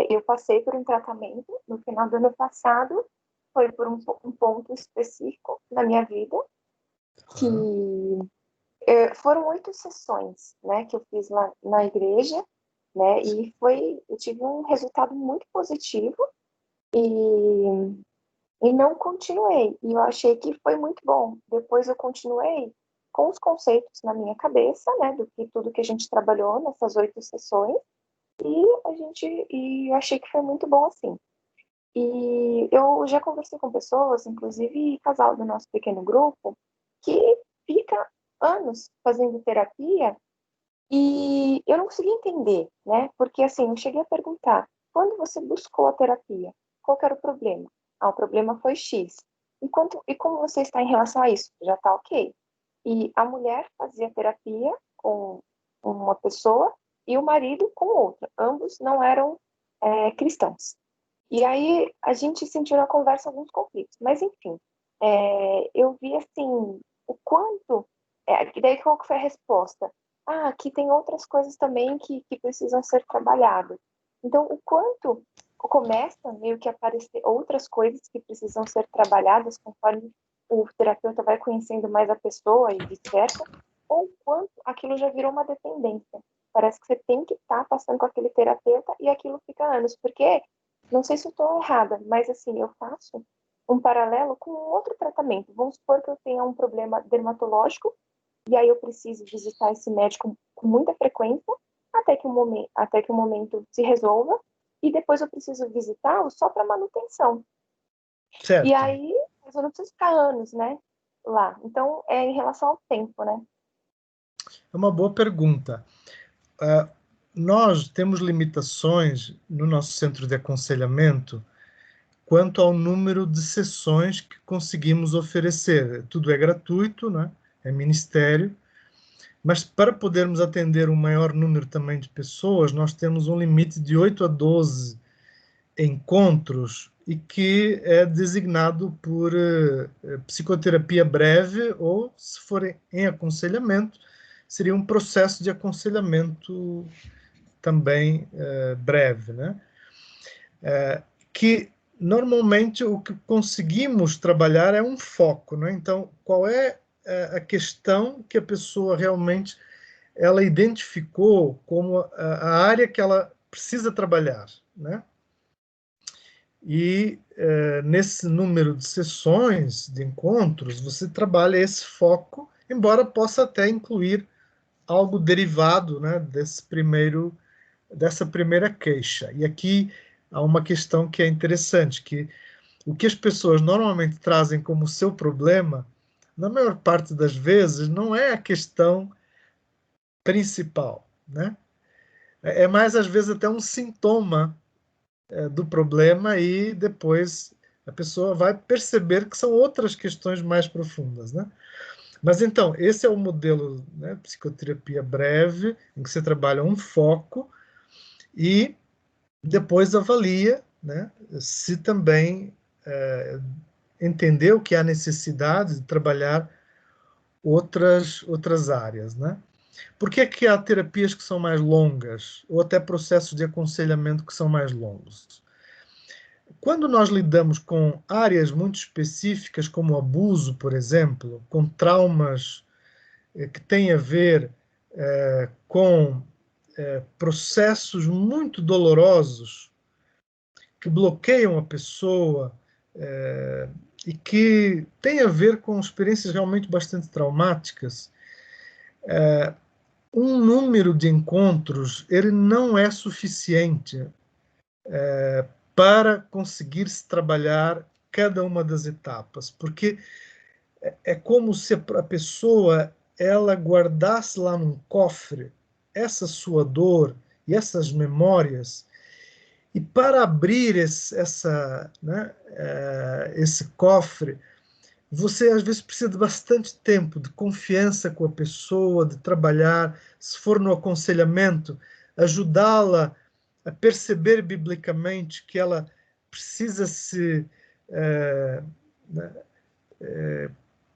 [SPEAKER 4] eu passei por um tratamento no final do ano passado, foi por um ponto específico na minha vida, que foram 8 sessões, né, que eu fiz lá na igreja, né, e eu tive um resultado muito positivo, e e não continuei. E eu achei que foi muito bom. Depois eu continuei com os conceitos na minha cabeça, né, do que tudo que a gente trabalhou nessas 8 sessões, e eu achei que foi muito bom assim. E eu já conversei com pessoas, inclusive casal do nosso pequeno grupo, que fica anos fazendo terapia e eu não consegui entender, né? Porque assim, eu cheguei a perguntar, quando você buscou a terapia, qual que era o problema? Ah, o problema foi X. E como você está em relação a isso? Já está ok. E a mulher fazia terapia com uma pessoa e o marido com outra. Ambos não eram cristãos. E aí a gente sentiu na conversa alguns conflitos. Mas, enfim, eu vi, assim, o quanto... e daí qual que foi a resposta? Ah, aqui tem outras coisas também que precisam ser trabalhadas. Então, o quanto começa meio que a aparecer outras coisas que precisam ser trabalhadas conforme o terapeuta vai conhecendo mais a pessoa e vice-versa, ou o quanto aquilo já virou uma dependência. Parece que você tem que estar passando com aquele terapeuta e aquilo fica anos, porque não sei se eu estou errada, mas assim, eu faço um paralelo com um outro tratamento. Vamos supor que eu tenha um problema dermatológico e aí eu preciso visitar esse médico com muita frequência até que o momento se resolva e depois eu preciso visitá-lo só para manutenção.
[SPEAKER 1] Certo.
[SPEAKER 4] E aí eu não preciso ficar anos, né, lá. Então, é em relação ao tempo, né?
[SPEAKER 1] É uma boa pergunta. Nós temos limitações no nosso centro de aconselhamento quanto ao número de sessões que conseguimos oferecer. Tudo é gratuito, né? É ministério, mas para podermos atender um maior número também de pessoas, nós temos um limite de 8 a 12 encontros e que é designado por psicoterapia breve ou, se for em aconselhamento, seria um processo de aconselhamento também breve, né? Que normalmente o que conseguimos trabalhar é um foco, né? Então, qual é a questão que a pessoa realmente ela identificou como a área que ela precisa trabalhar, né? E nesse número de sessões, de encontros, você trabalha esse foco, embora possa até incluir algo derivado, né, dessa primeira queixa. E aqui há uma questão que é interessante, que o que as pessoas normalmente trazem como seu problema, na maior parte das vezes, não é a questão principal, né? É mais, às vezes, até um sintoma do problema e depois a pessoa vai perceber que são outras questões mais profundas, né? Mas então, esse é o modelo, né, psicoterapia breve, em que você trabalha um foco e depois avalia, né, se também entendeu que há necessidade de trabalhar outras áreas, né? Por que há terapias que são mais longas ou até processos de aconselhamento que são mais longos? Quando nós lidamos com áreas muito específicas, como abuso, por exemplo, com traumas que têm a ver com processos muito dolorosos que bloqueiam a pessoa e que têm a ver com experiências realmente bastante traumáticas, um número de encontros ele não é suficiente para conseguir se trabalhar cada uma das etapas, porque é como se a pessoa ela guardasse lá num cofre essa sua dor e essas memórias, e para abrir esse cofre, você às vezes precisa de bastante tempo, de confiança com a pessoa, de trabalhar, se for no aconselhamento, ajudá-la a perceber biblicamente que ela precisa né,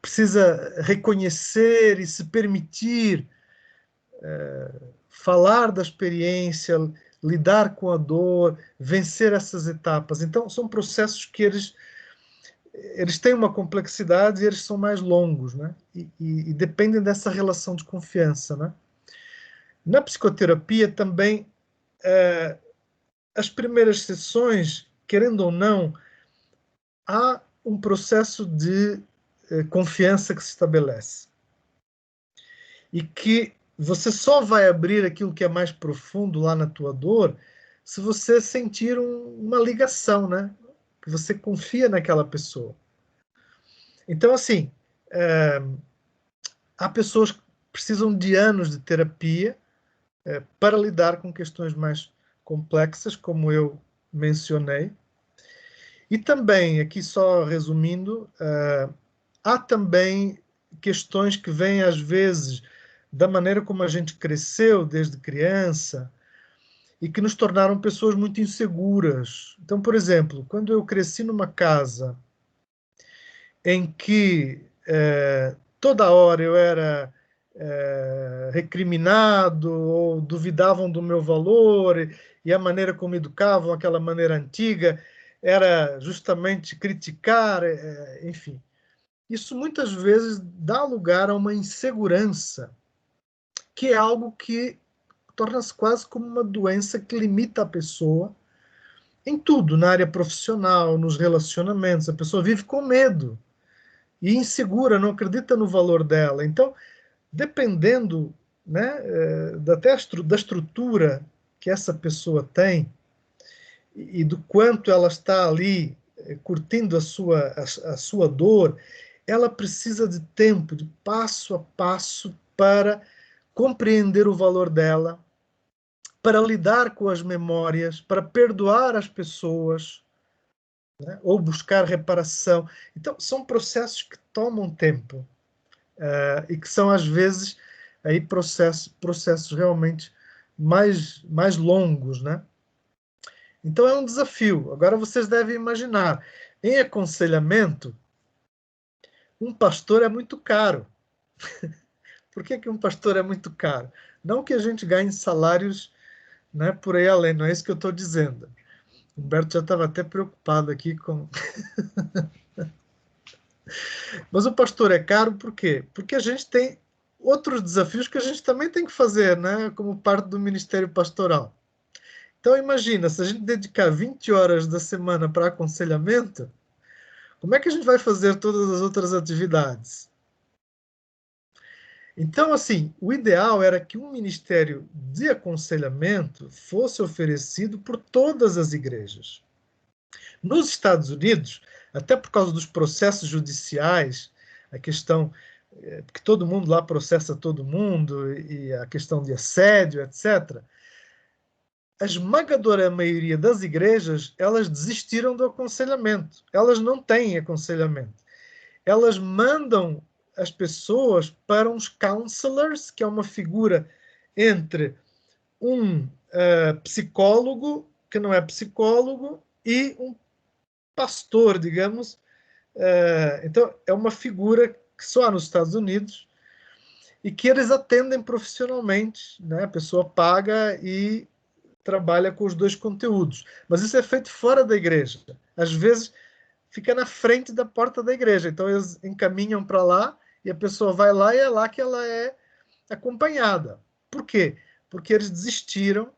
[SPEAKER 1] precisa reconhecer e se permitir falar da experiência, lidar com a dor, vencer essas etapas. Então, são processos que eles têm uma complexidade e eles são mais longos, né? E dependem dessa relação de confiança, né? Na psicoterapia também, as primeiras sessões, querendo ou não, há um processo de confiança que se estabelece. E que você só vai abrir aquilo que é mais profundo lá na tua dor se você sentir uma ligação, né? Que você confia naquela pessoa. Então, assim, há pessoas que precisam de anos de terapia para lidar com questões mais complexas, como eu mencionei. E também, aqui só resumindo, há também questões que vêm, às vezes, da maneira como a gente cresceu desde criança e que nos tornaram pessoas muito inseguras. Então, por exemplo, quando eu cresci numa casa em que toda hora eu era recriminado ou duvidavam do meu valor e a maneira como educavam, aquela maneira antiga, era justamente criticar, enfim. Isso muitas vezes dá lugar a uma insegurança, que é algo que torna-se quase como uma doença que limita a pessoa em tudo, na área profissional, nos relacionamentos. A pessoa vive com medo e insegura, não acredita no valor dela. Então, dependendo, né, até da estrutura que essa pessoa tem e do quanto ela está ali curtindo a sua dor, ela precisa de tempo, de passo a passo, para compreender o valor dela, para lidar com as memórias, para perdoar as pessoas, né, ou buscar reparação. Então, são processos que tomam tempo e que são, às vezes, aí processos realmente mais longos, né? Então, é um desafio. Agora, vocês devem imaginar, em aconselhamento, um pastor é muito caro. Por que um pastor é muito caro? Não que a gente ganhe salários, né, por aí além, não é isso que eu estou dizendo. O Humberto já estava até preocupado aqui com... Mas o pastor é caro por quê? Porque a gente tem outros desafios que a gente também tem que fazer, né, como parte do ministério pastoral. Então, imagina, se a gente dedicar 20 horas da semana para aconselhamento, como é que a gente vai fazer todas as outras atividades? Então, assim, o ideal era que um ministério de aconselhamento fosse oferecido por todas as igrejas. Nos Estados Unidos, até por causa dos processos judiciais, a questão que todo mundo lá processa todo mundo, e a questão de assédio, etc., a esmagadora maioria das igrejas, elas desistiram do aconselhamento. Elas não têm aconselhamento. Elas mandam as pessoas para uns counselors, que é uma figura entre um psicólogo, que não é psicólogo, e um pastor, digamos. Então, é uma figura que só há nos Estados Unidos e que eles atendem profissionalmente, né? A pessoa paga e trabalha com os dois conteúdos. Mas isso é feito fora da igreja. Às vezes, fica na frente da porta da igreja. Então, eles encaminham para lá e a pessoa vai lá e é lá que ela é acompanhada. Por quê? Porque eles desistiram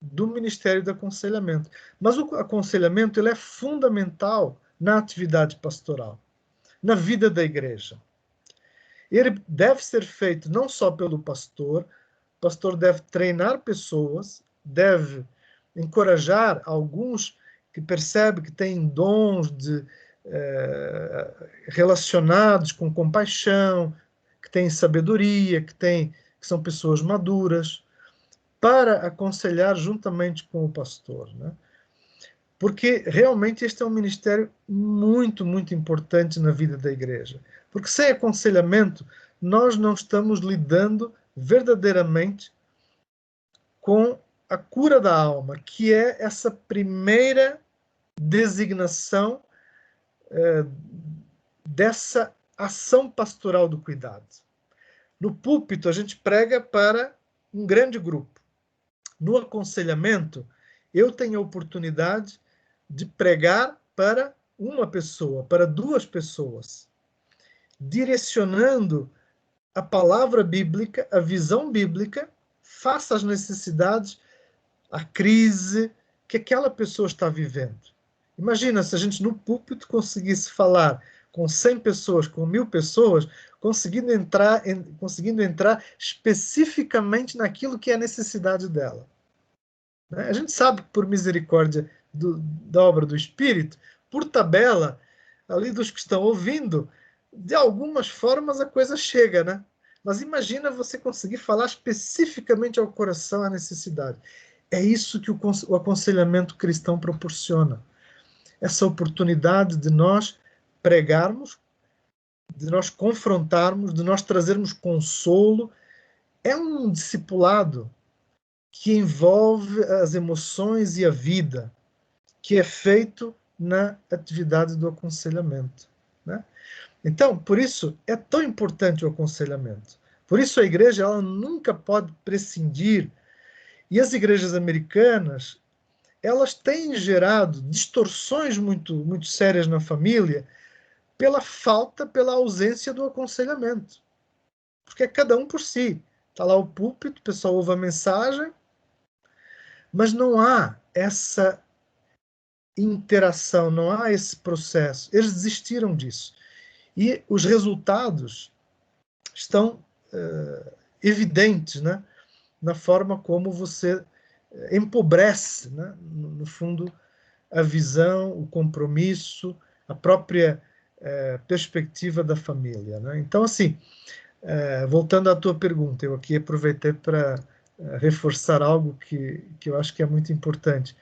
[SPEAKER 1] do Ministério do Aconselhamento. Mas o aconselhamento ele é fundamental na atividade pastoral, na vida da igreja. Ele deve ser feito não só pelo pastor, o pastor deve treinar pessoas, deve encorajar alguns que percebem que têm dons relacionados com compaixão, que têm sabedoria, que são pessoas maduras, para aconselhar juntamente com o pastor, né? Porque realmente este é um ministério muito, muito importante na vida da igreja. Porque sem aconselhamento, nós não estamos lidando verdadeiramente com a cura da alma, que é essa primeira designação dessa ação pastoral do cuidado. No púlpito, a gente prega para um grande grupo. No aconselhamento, eu tenho a oportunidade de pregar para uma pessoa, para duas pessoas, direcionando a palavra bíblica, a visão bíblica, face às necessidades, à crise que aquela pessoa está vivendo. Imagina se a gente no púlpito conseguisse falar com 100 pessoas, com 1000 pessoas, conseguindo entrar especificamente naquilo que é a necessidade dela. Né? A gente sabe que por misericórdia da obra do Espírito, por tabela, ali dos que estão ouvindo, de algumas formas a coisa chega, né? Mas imagina você conseguir falar especificamente ao coração a necessidade. É isso que o aconselhamento cristão proporciona. Essa oportunidade de nós pregarmos, de nós confrontarmos, de nós trazermos consolo. É um discipulado que envolve as emoções e a vida, que é feito na atividade do aconselhamento. Né? Então, por isso, é tão importante o aconselhamento. Por isso, a igreja ela nunca pode prescindir. E as igrejas americanas, elas têm gerado distorções muito sérias na família pela ausência do aconselhamento. Porque é cada um por si. Está lá o púlpito, o pessoal ouve a mensagem, mas não há essa interação, não há esse processo. Eles desistiram disso. E os resultados estão evidentes, né? Na forma como você empobrece, né? No fundo, a visão, o compromisso, a própria perspectiva da família. Né? Então, assim, voltando à tua pergunta, eu aqui aproveitei para reforçar algo que eu acho que é muito importante.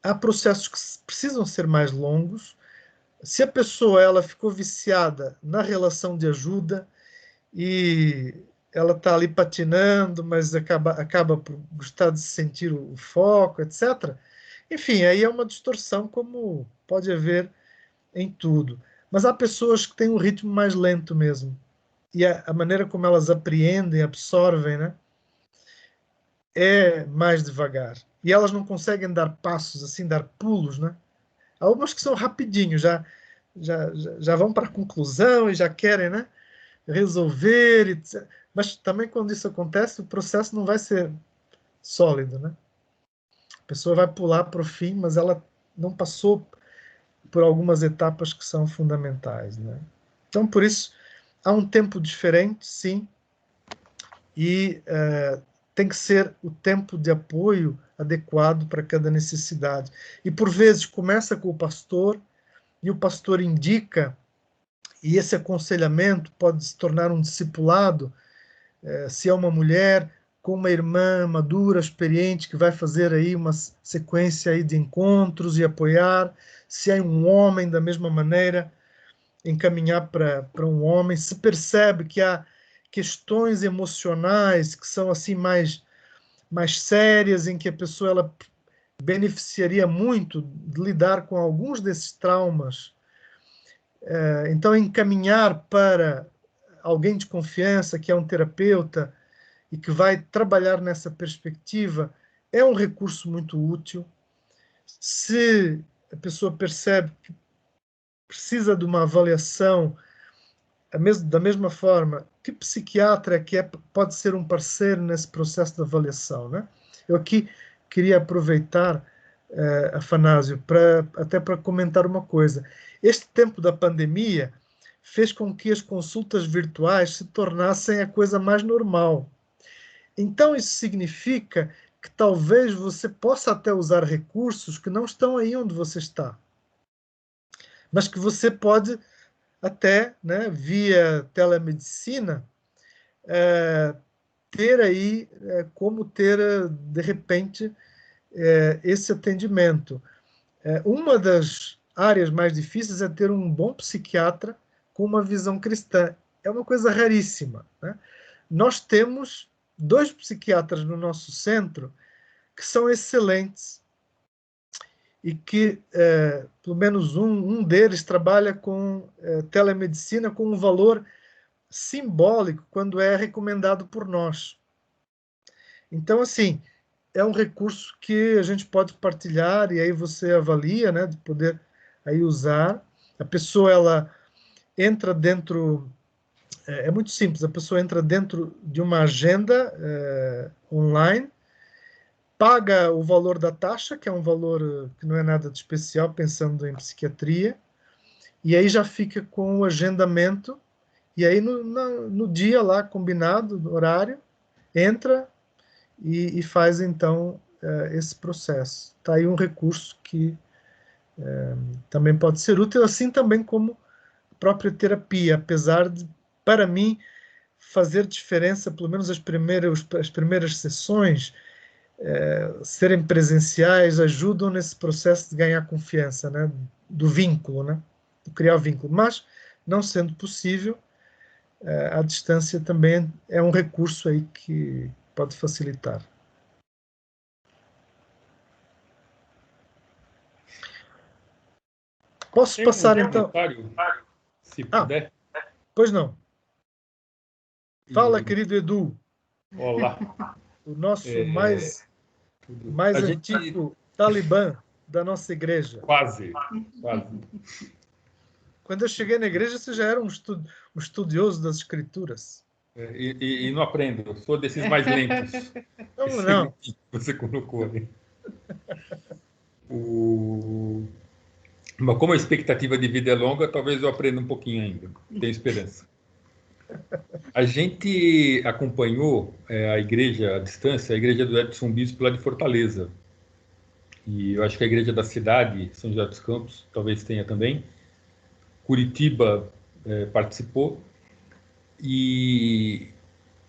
[SPEAKER 1] Há processos que precisam ser mais longos. Se a pessoa ela ficou viciada na relação de ajuda e ela está ali patinando, mas acaba por gostar de sentir o foco, etc. Enfim, aí é uma distorção, como pode haver em tudo. Mas há pessoas que têm um ritmo mais lento mesmo. E a maneira como elas apreendem, absorvem, né, é mais devagar. E elas não conseguem dar passos, assim, dar pulos, né? Há algumas que são rapidinhos, já vão para a conclusão e já querem, né, resolver, etc. Mas também quando isso acontece, o processo não vai ser sólido, né? A pessoa vai pular para o fim, mas ela não passou por algumas etapas que são fundamentais, né? Então, por isso, há um tempo diferente, sim, e tem que ser o tempo de apoio adequado para cada necessidade. E, por vezes, começa com o pastor, e o pastor indica, e esse aconselhamento pode se tornar um discipulado, se é uma mulher com uma irmã madura, experiente, que vai fazer aí uma sequência aí de encontros e apoiar, se é um homem da mesma maneira, encaminhar para um homem, se percebe que há questões emocionais que são assim mais sérias, em que a pessoa ela beneficiaria muito de lidar com alguns desses traumas, então encaminhar para alguém de confiança, que é um terapeuta, e que vai trabalhar nessa perspectiva, é um recurso muito útil. Se a pessoa percebe que precisa de uma avaliação, da mesma forma, que psiquiatra pode ser um parceiro nesse processo de avaliação, né? Eu aqui queria aproveitar, Afanásio, até para comentar uma coisa. Este tempo da pandemia fez com que as consultas virtuais se tornassem a coisa mais normal. Então, isso significa que talvez você possa até usar recursos que não estão aí onde você está, mas que você pode até, né, via telemedicina, ter aí como ter, de repente, esse atendimento. Uma das áreas mais difíceis é ter um bom psiquiatra com uma visão cristã. É uma coisa raríssima, né? Nós temos 2 psiquiatras no nosso centro que são excelentes e que, pelo menos um deles, trabalha com telemedicina com um valor simbólico quando é recomendado por nós. Então, assim, é um recurso que a gente pode partilhar e aí você avalia, né, de poder aí usar. A pessoa, ela entra dentro... É muito simples, a pessoa entra dentro de uma agenda online, paga o valor da taxa, que é um valor que não é nada de especial, pensando em psiquiatria, e aí já fica com o agendamento, e aí no dia lá, combinado, no horário, entra e faz, então, esse processo. Está aí um recurso que também pode ser útil, assim também como a própria terapia, apesar de, para mim, fazer diferença, pelo menos as primeiras sessões, serem presenciais, ajudam nesse processo de ganhar confiança, né? Do vínculo, né? De criar o vínculo. Mas, não sendo possível, a distância também é um recurso aí que pode facilitar. Posso
[SPEAKER 7] Tem
[SPEAKER 1] passar,
[SPEAKER 7] um
[SPEAKER 1] então?
[SPEAKER 7] comentário, se puder.
[SPEAKER 1] Pois não. Fala,
[SPEAKER 7] E,
[SPEAKER 1] querido Edu,
[SPEAKER 7] olá.
[SPEAKER 1] o nosso mais
[SPEAKER 7] A gente
[SPEAKER 1] antigo talibã da nossa igreja.
[SPEAKER 7] quase.
[SPEAKER 1] Quando eu cheguei na igreja, você já era um estudioso das escrituras.
[SPEAKER 7] E não aprendo, eu sou desses mais lentos.
[SPEAKER 1] Não, não.
[SPEAKER 7] Você colocou aí. Mas como a expectativa de vida é longa, talvez eu aprenda um pouquinho ainda. Tenho esperança. A gente acompanhou a igreja à distância, a igreja do Edson Bispo lá de Fortaleza. E eu acho que a igreja da cidade, São José dos Campos, talvez tenha também. Curitiba participou. E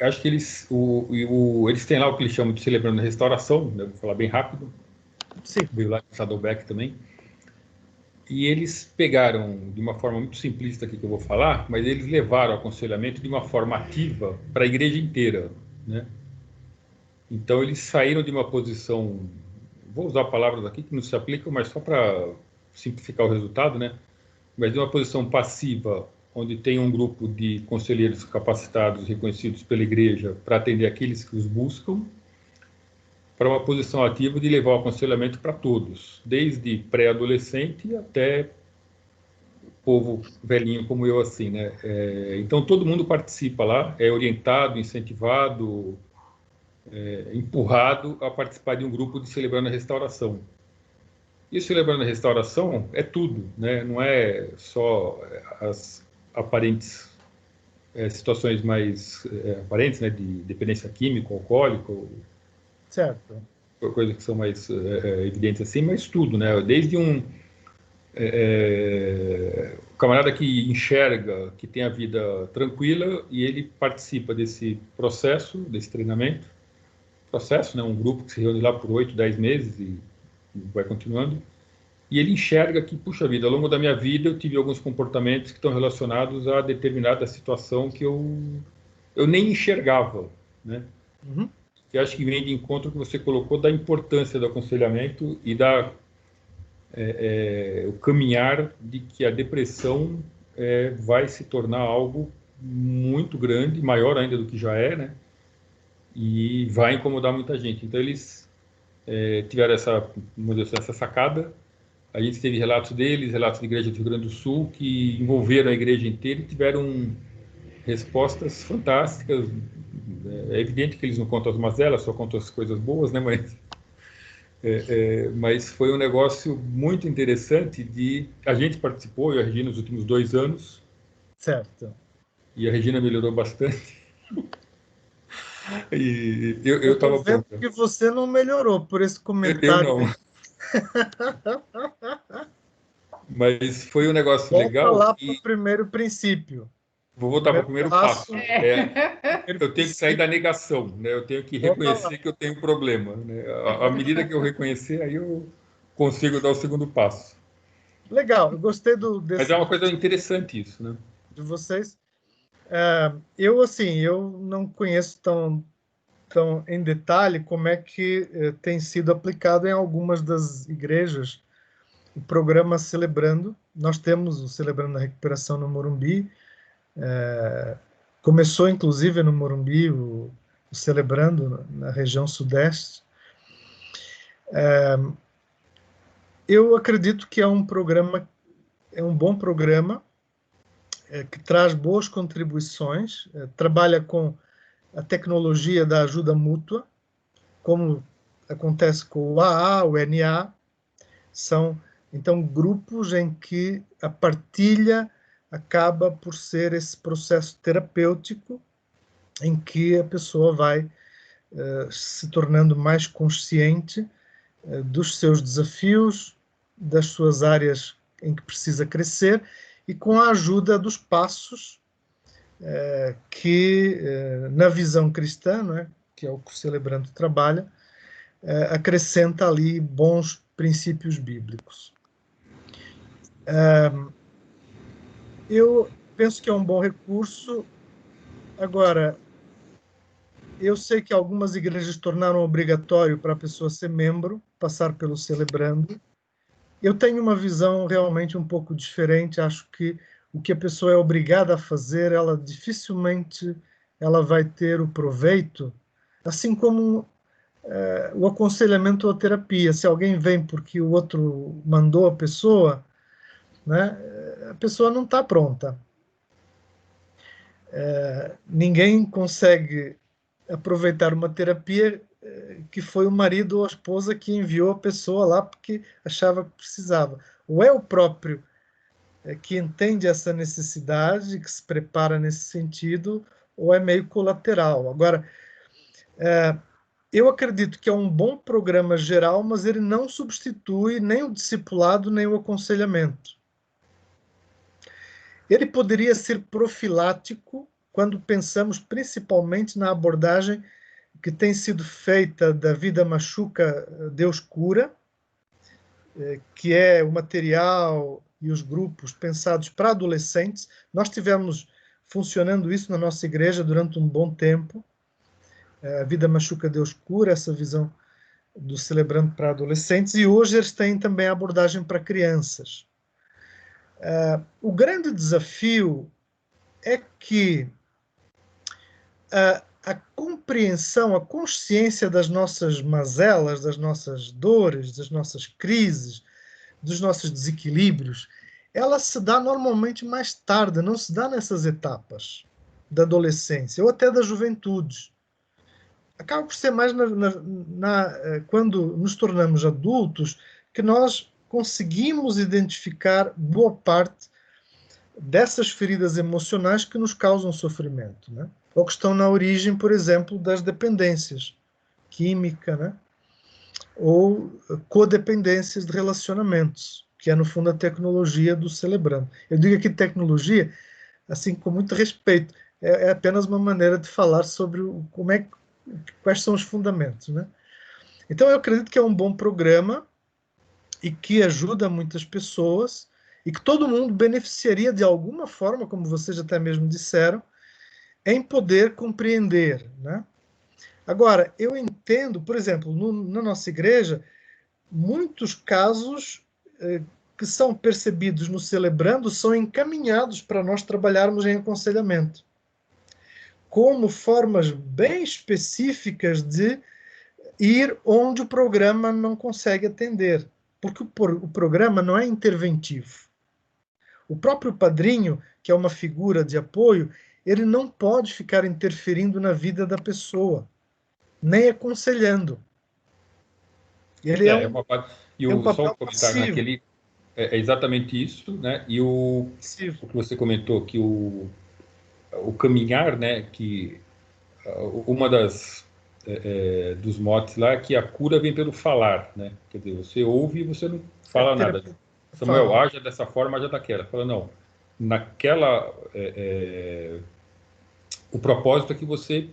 [SPEAKER 7] acho que eles têm lá o que eles chamam de Celebrando a Restauração, né? Vou falar bem rápido.
[SPEAKER 1] Sim.
[SPEAKER 7] Veio lá de Saddleback também. E eles pegaram, de uma forma muito simplista aqui que eu vou falar, mas eles levaram o aconselhamento de uma forma ativa para a igreja inteira, né? Então eles saíram de uma posição, vou usar palavras aqui que não se aplicam, mas só para simplificar o resultado, né? Mas de uma posição passiva, onde tem um grupo de conselheiros capacitados, reconhecidos pela igreja, para atender aqueles que os buscam, para uma posição ativa de levar o aconselhamento para todos, desde pré-adolescente até povo velhinho como eu, assim, né? Então todo mundo participa lá, é orientado, incentivado, empurrado a participar de um grupo de Celebrando a Restauração. E Celebrando a Restauração é tudo, né? Não é só as aparentes situações mais aparentes, né? De dependência química, alcoólica,
[SPEAKER 1] Certo.
[SPEAKER 7] coisas que são mais evidentes assim, mas tudo, né? Desde um camarada que enxerga que tem a vida tranquila e ele participa desse processo, desse treinamento, né? Um grupo que se reúne lá por 8, 10 meses e vai continuando, e ele enxerga que, puxa vida, ao longo da minha vida eu tive alguns comportamentos que estão relacionados a determinada situação que eu nem enxergava, né?
[SPEAKER 1] Uhum.
[SPEAKER 7] Que acho que vem de encontro que você colocou da importância do aconselhamento e o caminhar de que a depressão vai se tornar algo muito grande, maior ainda do que já é, né? E vai incomodar muita gente. Então eles tiveram essa sacada. A gente teve relatos deles, relatos da igreja do Rio Grande do Sul, que envolveram a igreja inteira e tiveram respostas fantásticas. É evidente que eles não contam as mazelas, só contam as coisas boas, né? Mas foi um negócio muito interessante a gente participou, eu e a Regina, nos últimos 2 anos.
[SPEAKER 1] Certo.
[SPEAKER 7] E a Regina melhorou bastante. E eu
[SPEAKER 1] estou
[SPEAKER 7] estava
[SPEAKER 1] vendo que você não melhorou por esse comentário.
[SPEAKER 7] Eu não. Mas foi um negócio
[SPEAKER 1] Volta
[SPEAKER 7] legal.
[SPEAKER 1] lá para o primeiro princípio.
[SPEAKER 7] Vou voltar para o primeiro passo. Eu tenho que sair da negação, né? Eu tenho que reconhecer que eu tenho um problema, né? À medida que eu reconhecer, aí eu consigo dar o segundo passo.
[SPEAKER 1] Legal, eu gostei
[SPEAKER 7] Mas é uma coisa interessante isso, né?
[SPEAKER 1] De vocês. Eu não conheço tão em detalhe como é que tem sido aplicado em algumas das igrejas o programa Celebrando. Nós temos o Celebrando a Recuperação no Morumbi. Começou, inclusive, no Morumbi, o Celebrando na região sudeste. Eu acredito que é um bom programa, que traz boas contribuições, trabalha com a tecnologia da ajuda mútua, como acontece com o AA, o NA, são, então, grupos em que a partilha acaba por ser esse processo terapêutico em que a pessoa vai se tornando mais consciente dos seus desafios, das suas áreas em que precisa crescer, e com a ajuda dos passos que, na visão cristã, né, que é o que o Celebrando trabalha, acrescenta ali bons princípios bíblicos. Eu penso que é um bom recurso. Agora, eu sei que algumas igrejas tornaram obrigatório para a pessoa ser membro, passar pelo Celebrando. Eu tenho uma visão realmente um pouco diferente. Acho que o que a pessoa é obrigada a fazer, ela dificilmente ela vai ter o proveito, assim como o aconselhamento ou a terapia. Se alguém vem porque o outro mandou a pessoa, né, a pessoa não está pronta. Ninguém consegue aproveitar uma terapia que foi o marido ou a esposa que enviou a pessoa lá porque achava que precisava. Ou é o próprio que entende essa necessidade, que se prepara nesse sentido, ou é meio colateral. Agora, eu acredito que é um bom programa geral, mas ele não substitui nem o discipulado, nem o aconselhamento. Ele poderia ser profilático quando pensamos principalmente na abordagem que tem sido feita da Vida Machuca, Deus Cura, que é o material e os grupos pensados para adolescentes. Nós tivemos funcionando isso na nossa igreja durante um bom tempo. A Vida Machuca, Deus Cura, essa visão do Celebrando para adolescentes, e hoje eles têm também a abordagem para crianças. O grande desafio é que a compreensão, a consciência das nossas mazelas, das nossas dores, das nossas crises, dos nossos desequilíbrios, ela se dá normalmente mais tarde, não se dá nessas etapas da adolescência ou até da juventude. Acaba por ser mais quando nos tornamos adultos que nós conseguimos identificar boa parte dessas feridas emocionais que nos causam sofrimento, né? Ou que estão na origem, por exemplo, das dependências química, né? Ou codependências de relacionamentos, que é, no fundo, a tecnologia do Celebrando. Eu digo aqui tecnologia, assim, com muito respeito, é apenas uma maneira de falar sobre quais são os fundamentos, né? Então, eu acredito que é um bom programa e que ajuda muitas pessoas e que todo mundo beneficiaria de alguma forma, como vocês até mesmo disseram, em poder compreender, né? Agora, eu entendo, por exemplo, na nossa igreja, muitos casos que são percebidos no Celebrando são encaminhados para nós trabalharmos em aconselhamento, como formas bem específicas de ir onde o programa não consegue atender, porque o programa não é interventivo. O próprio padrinho, que é uma figura de apoio, ele não pode ficar interferindo na vida da pessoa, nem aconselhando. Ele é um
[SPEAKER 7] só um comentário naquele é exatamente isso, né? E o que você comentou, que o caminhar, né? Que uma dos motes lá é que a cura vem pelo falar, né? Quer dizer, você ouve e você não fala nada. Samuel, haja dessa forma, haja daquela. Fala, não, naquela... o propósito é que você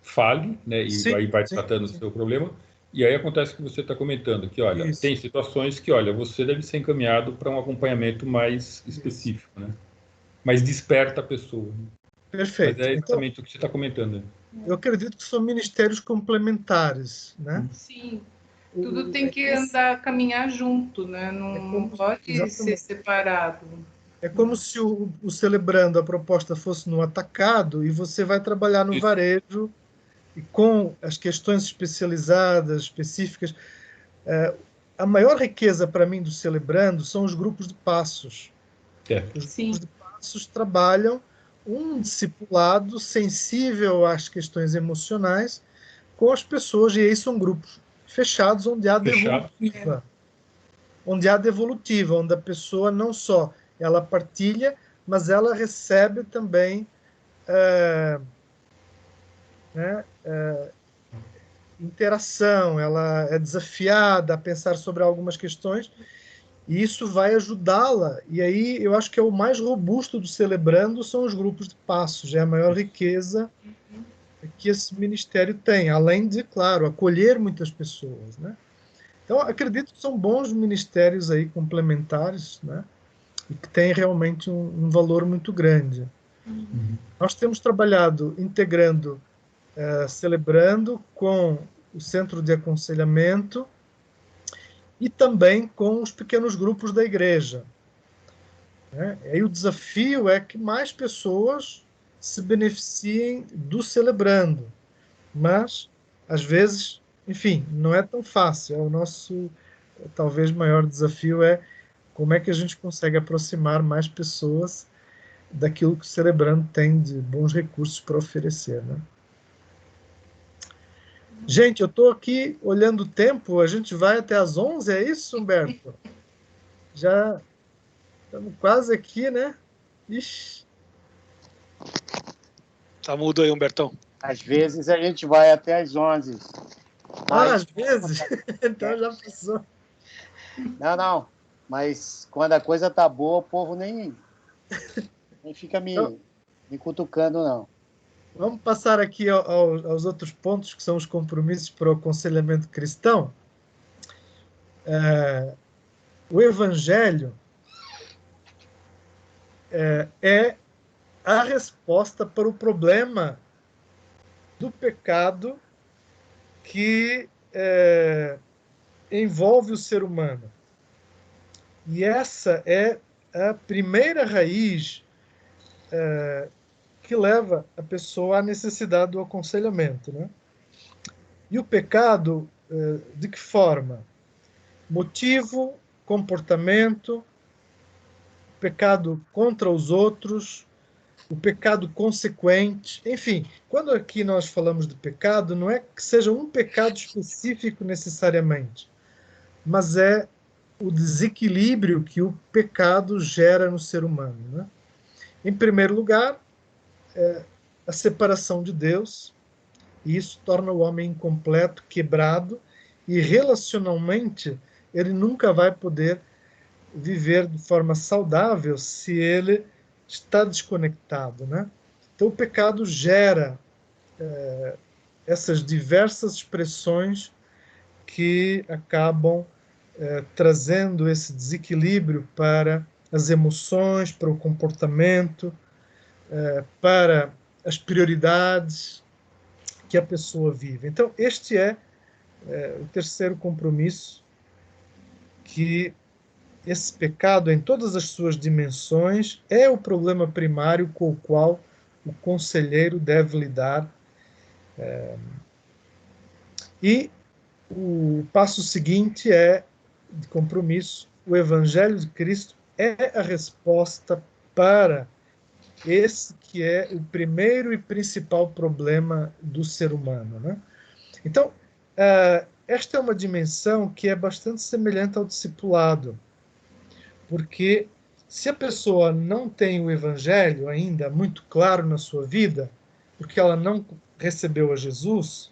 [SPEAKER 7] fale, né? E aí vai tratando o seu problema. E aí acontece o que você está comentando, que, olha, tem situações que, olha, você deve ser encaminhado para um acompanhamento mais específico, né? Mais desperta a pessoa. Né?
[SPEAKER 1] Perfeito.
[SPEAKER 7] Mas é exatamente então, o que você está comentando.
[SPEAKER 1] Eu acredito que são ministérios complementares, né?
[SPEAKER 8] Sim. Tudo tem que caminhar junto, né? Não pode ser separado.
[SPEAKER 1] É como se o Celebrando, a proposta fosse no atacado e você vai trabalhar no varejo e com as questões especializadas, específicas. A maior riqueza para mim do Celebrando são os grupos de passos. Os grupos de passos trabalham um discipulado sensível às questões emocionais com as pessoas, e aí são grupos fechados, onde há devolutiva. Onde há devolutiva, onde a pessoa não só ela partilha, mas ela recebe também interação, ela é desafiada a pensar sobre algumas questões, e isso vai ajudá-la. E aí eu acho que é o mais robusto do Celebrando são os grupos de passos, é a maior riqueza que esse ministério tem, além de, claro, acolher muitas pessoas, né? Então, acredito que são bons ministérios aí complementares, né? E que têm realmente um valor muito grande. Nós temos trabalhado integrando, Celebrando com o Centro de Aconselhamento e também com os pequenos grupos da igreja, né? E aí o desafio é que mais pessoas se beneficiem do Celebrando, mas, às vezes, enfim, não é tão fácil. É o nosso, talvez, maior desafio é como é que a gente consegue aproximar mais pessoas daquilo que o Celebrando tem de bons recursos para oferecer, né? Gente, eu estou aqui olhando o tempo, a gente vai até às 11, é isso, Humberto? Já estamos quase aqui, né? Ixi.
[SPEAKER 3] Tá mudo aí, Humbertão.
[SPEAKER 9] Às vezes a gente vai até às 11. Mas...
[SPEAKER 1] às vezes? Então já passou.
[SPEAKER 9] Não. Mas quando a coisa tá boa, o povo nem fica me cutucando, não.
[SPEAKER 1] Vamos passar aqui aos outros pontos, que são os compromissos para o aconselhamento cristão. O Evangelho é a resposta para o problema do pecado que envolve o ser humano. E essa é a primeira raiz que leva a pessoa à necessidade do aconselhamento, né? E o pecado, de que forma? Motivo, comportamento, pecado contra os outros, o pecado consequente, enfim, quando aqui nós falamos de pecado, não é que seja um pecado específico necessariamente, mas é o desequilíbrio que o pecado gera no ser humano, né? Em primeiro lugar, a separação de Deus, e isso torna o homem incompleto, quebrado, e relacionalmente ele nunca vai poder viver de forma saudável se ele está desconectado, né? Então o pecado gera essas diversas expressões que acabam trazendo esse desequilíbrio para as emoções, para o comportamento, para as prioridades que a pessoa vive. Então, este é o terceiro compromisso, que esse pecado, em todas as suas dimensões, é o problema primário com o qual o conselheiro deve lidar. E o passo seguinte de compromisso: o Evangelho de Cristo é a resposta para esse que é o primeiro e principal problema do ser humano, né? Então, esta é uma dimensão que é bastante semelhante ao discipulado, porque se a pessoa não tem o Evangelho ainda muito claro na sua vida, porque ela não recebeu a Jesus,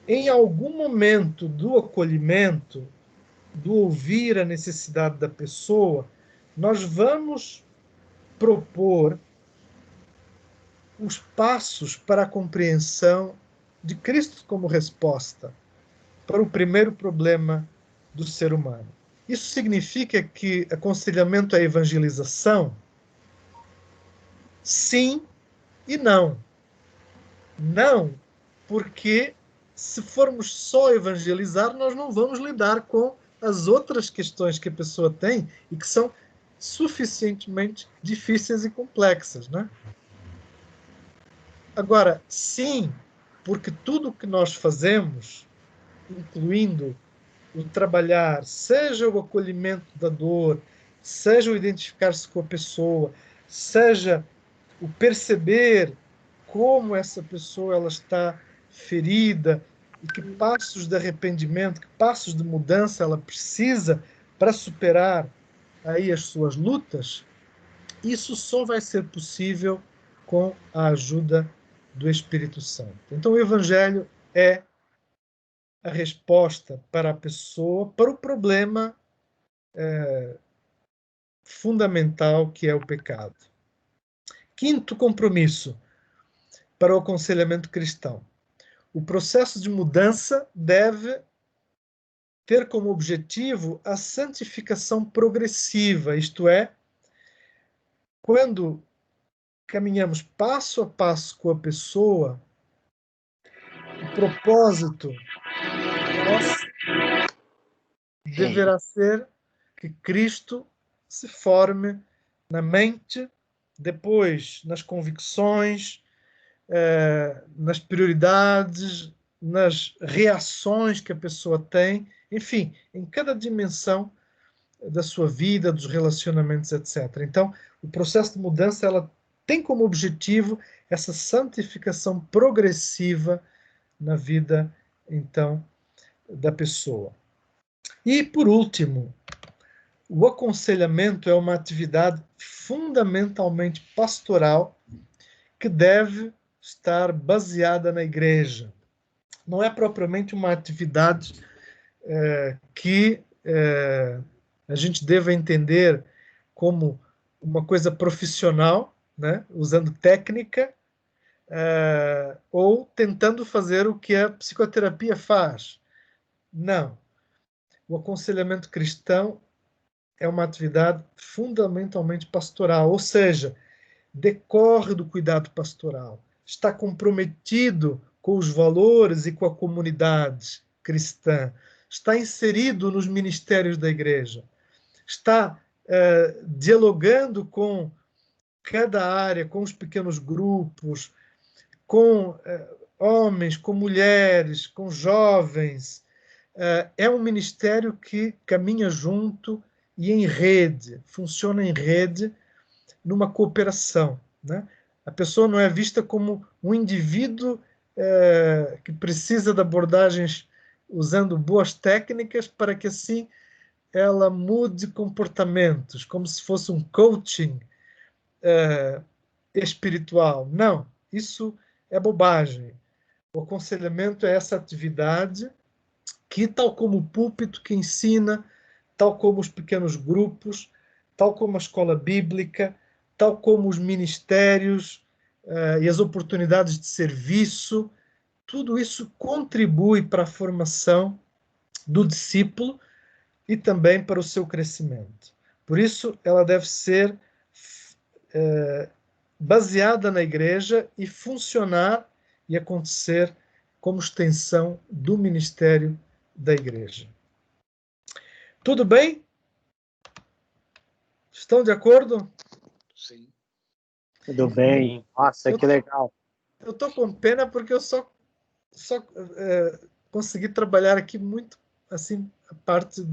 [SPEAKER 1] em algum momento do acolhimento, do ouvir a necessidade da pessoa, nós vamos propor os passos para a compreensão de Cristo como resposta para o primeiro problema do ser humano. Isso significa que aconselhamento é evangelização? Sim e não. Não, porque se formos só evangelizar, nós não vamos lidar com as outras questões que a pessoa tem e que são suficientemente difíceis e complexas, né? Agora, sim, porque tudo o que nós fazemos, incluindo o trabalhar, seja o acolhimento da dor, seja o identificar-se com a pessoa, seja o perceber como essa pessoa ela está ferida e que passos de arrependimento, que passos de mudança ela precisa para superar aí as suas lutas, isso só vai ser possível com a ajuda do Espírito Santo. Então o Evangelho é a resposta para a pessoa, para o problema fundamental que é o pecado. Quinto compromisso para o aconselhamento cristão. O processo de mudança deve ter como objetivo a santificação progressiva, isto é, quando caminhamos passo a passo com a pessoa, o propósito deverá ser que Cristo se forme na mente, depois nas convicções, nas prioridades, nas reações que a pessoa tem, enfim, em cada dimensão da sua vida, dos relacionamentos, etc. Então, o processo de mudança ela tem como objetivo essa santificação progressiva na vida, então, da pessoa. E, por último, o aconselhamento é uma atividade fundamentalmente pastoral que deve estar baseada na igreja. Não é propriamente uma atividade que a gente deva entender como uma coisa profissional, né, usando técnica, ou tentando fazer o que a psicoterapia faz. Não. O aconselhamento cristão é uma atividade fundamentalmente pastoral, ou seja, decorre do cuidado pastoral, está comprometido com os valores e com a comunidade cristã, está inserido nos ministérios da igreja, está dialogando com cada área, com os pequenos grupos, com homens, com mulheres, com jovens. É um ministério que caminha junto e em rede, funciona em rede, numa cooperação, né? A pessoa não é vista como um indivíduo que precisa de abordagens usando boas técnicas para que assim ela mude comportamentos, como se fosse um coaching espiritual. Não, isso é bobagem. O aconselhamento é essa atividade que, tal como o púlpito que ensina, tal como os pequenos grupos, tal como a escola bíblica, tal como os ministérios e as oportunidades de serviço, tudo isso contribui para a formação do discípulo e também para o seu crescimento. Por isso, ela deve ser baseada na igreja e funcionar e acontecer como extensão do ministério da igreja. Tudo bem? Estão de acordo?
[SPEAKER 3] Sim.
[SPEAKER 9] Tudo bem. Nossa, que legal.
[SPEAKER 1] Eu estou com pena porque eu só consegui trabalhar aqui muito assim a parte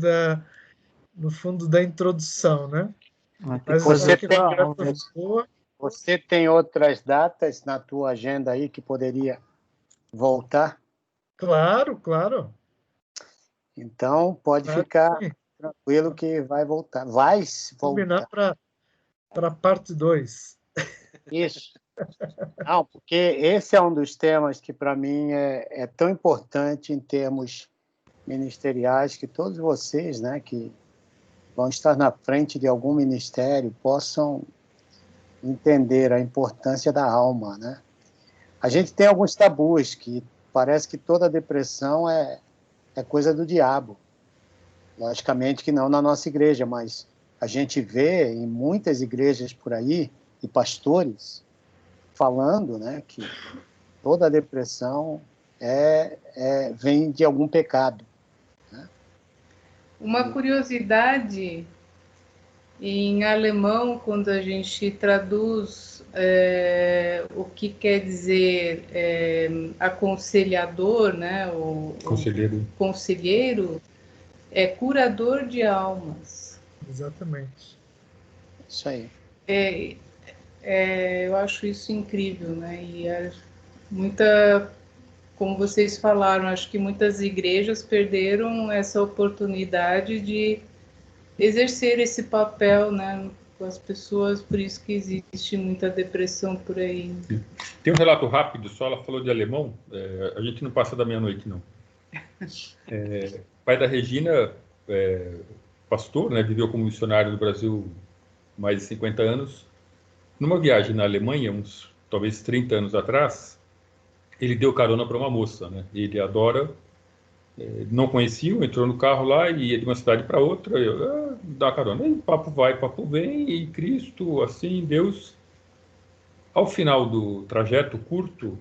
[SPEAKER 1] no fundo da introdução, né? Mas
[SPEAKER 9] você tem outras datas na tua agenda aí que poderia voltar?
[SPEAKER 1] Claro, claro.
[SPEAKER 9] Então pode ficar tranquilo que vai voltar. Vai voltar.
[SPEAKER 1] Combinar para a parte 2.
[SPEAKER 9] Isso. Não, porque esse é um dos temas que, para mim, é tão importante em termos ministeriais, que todos vocês, né, que vão estar na frente de algum ministério, possam entender a importância da alma, né? A gente tem alguns tabus, que parece que toda depressão é coisa do diabo. Logicamente que não na nossa igreja, mas a gente vê em muitas igrejas por aí, e pastores, falando, né, que toda depressão vem de algum pecado. Né?
[SPEAKER 8] Uma curiosidade, em alemão, quando a gente traduz o que quer dizer aconselhador, né, o conselheiro, é curador de almas.
[SPEAKER 1] Exatamente.
[SPEAKER 9] Isso aí.
[SPEAKER 8] Eu acho isso incrível, né? E muita como vocês falaram, acho que muitas igrejas perderam essa oportunidade de exercer esse papel, né, com as pessoas, por isso que existe muita depressão por aí.
[SPEAKER 7] Tem um relato rápido só, ela falou de alemão, a gente não passa da meia-noite, não. Pai da Regina, pastor, né, viveu como missionário no Brasil mais de 50 anos. Numa viagem na Alemanha, uns talvez 30 anos atrás, ele deu carona para uma moça, né? Ele adora, não conhecia, entrou no carro lá e ia de uma cidade para outra, dá carona. E papo vai, papo vem, e Cristo, assim, Deus. Ao final do trajeto curto,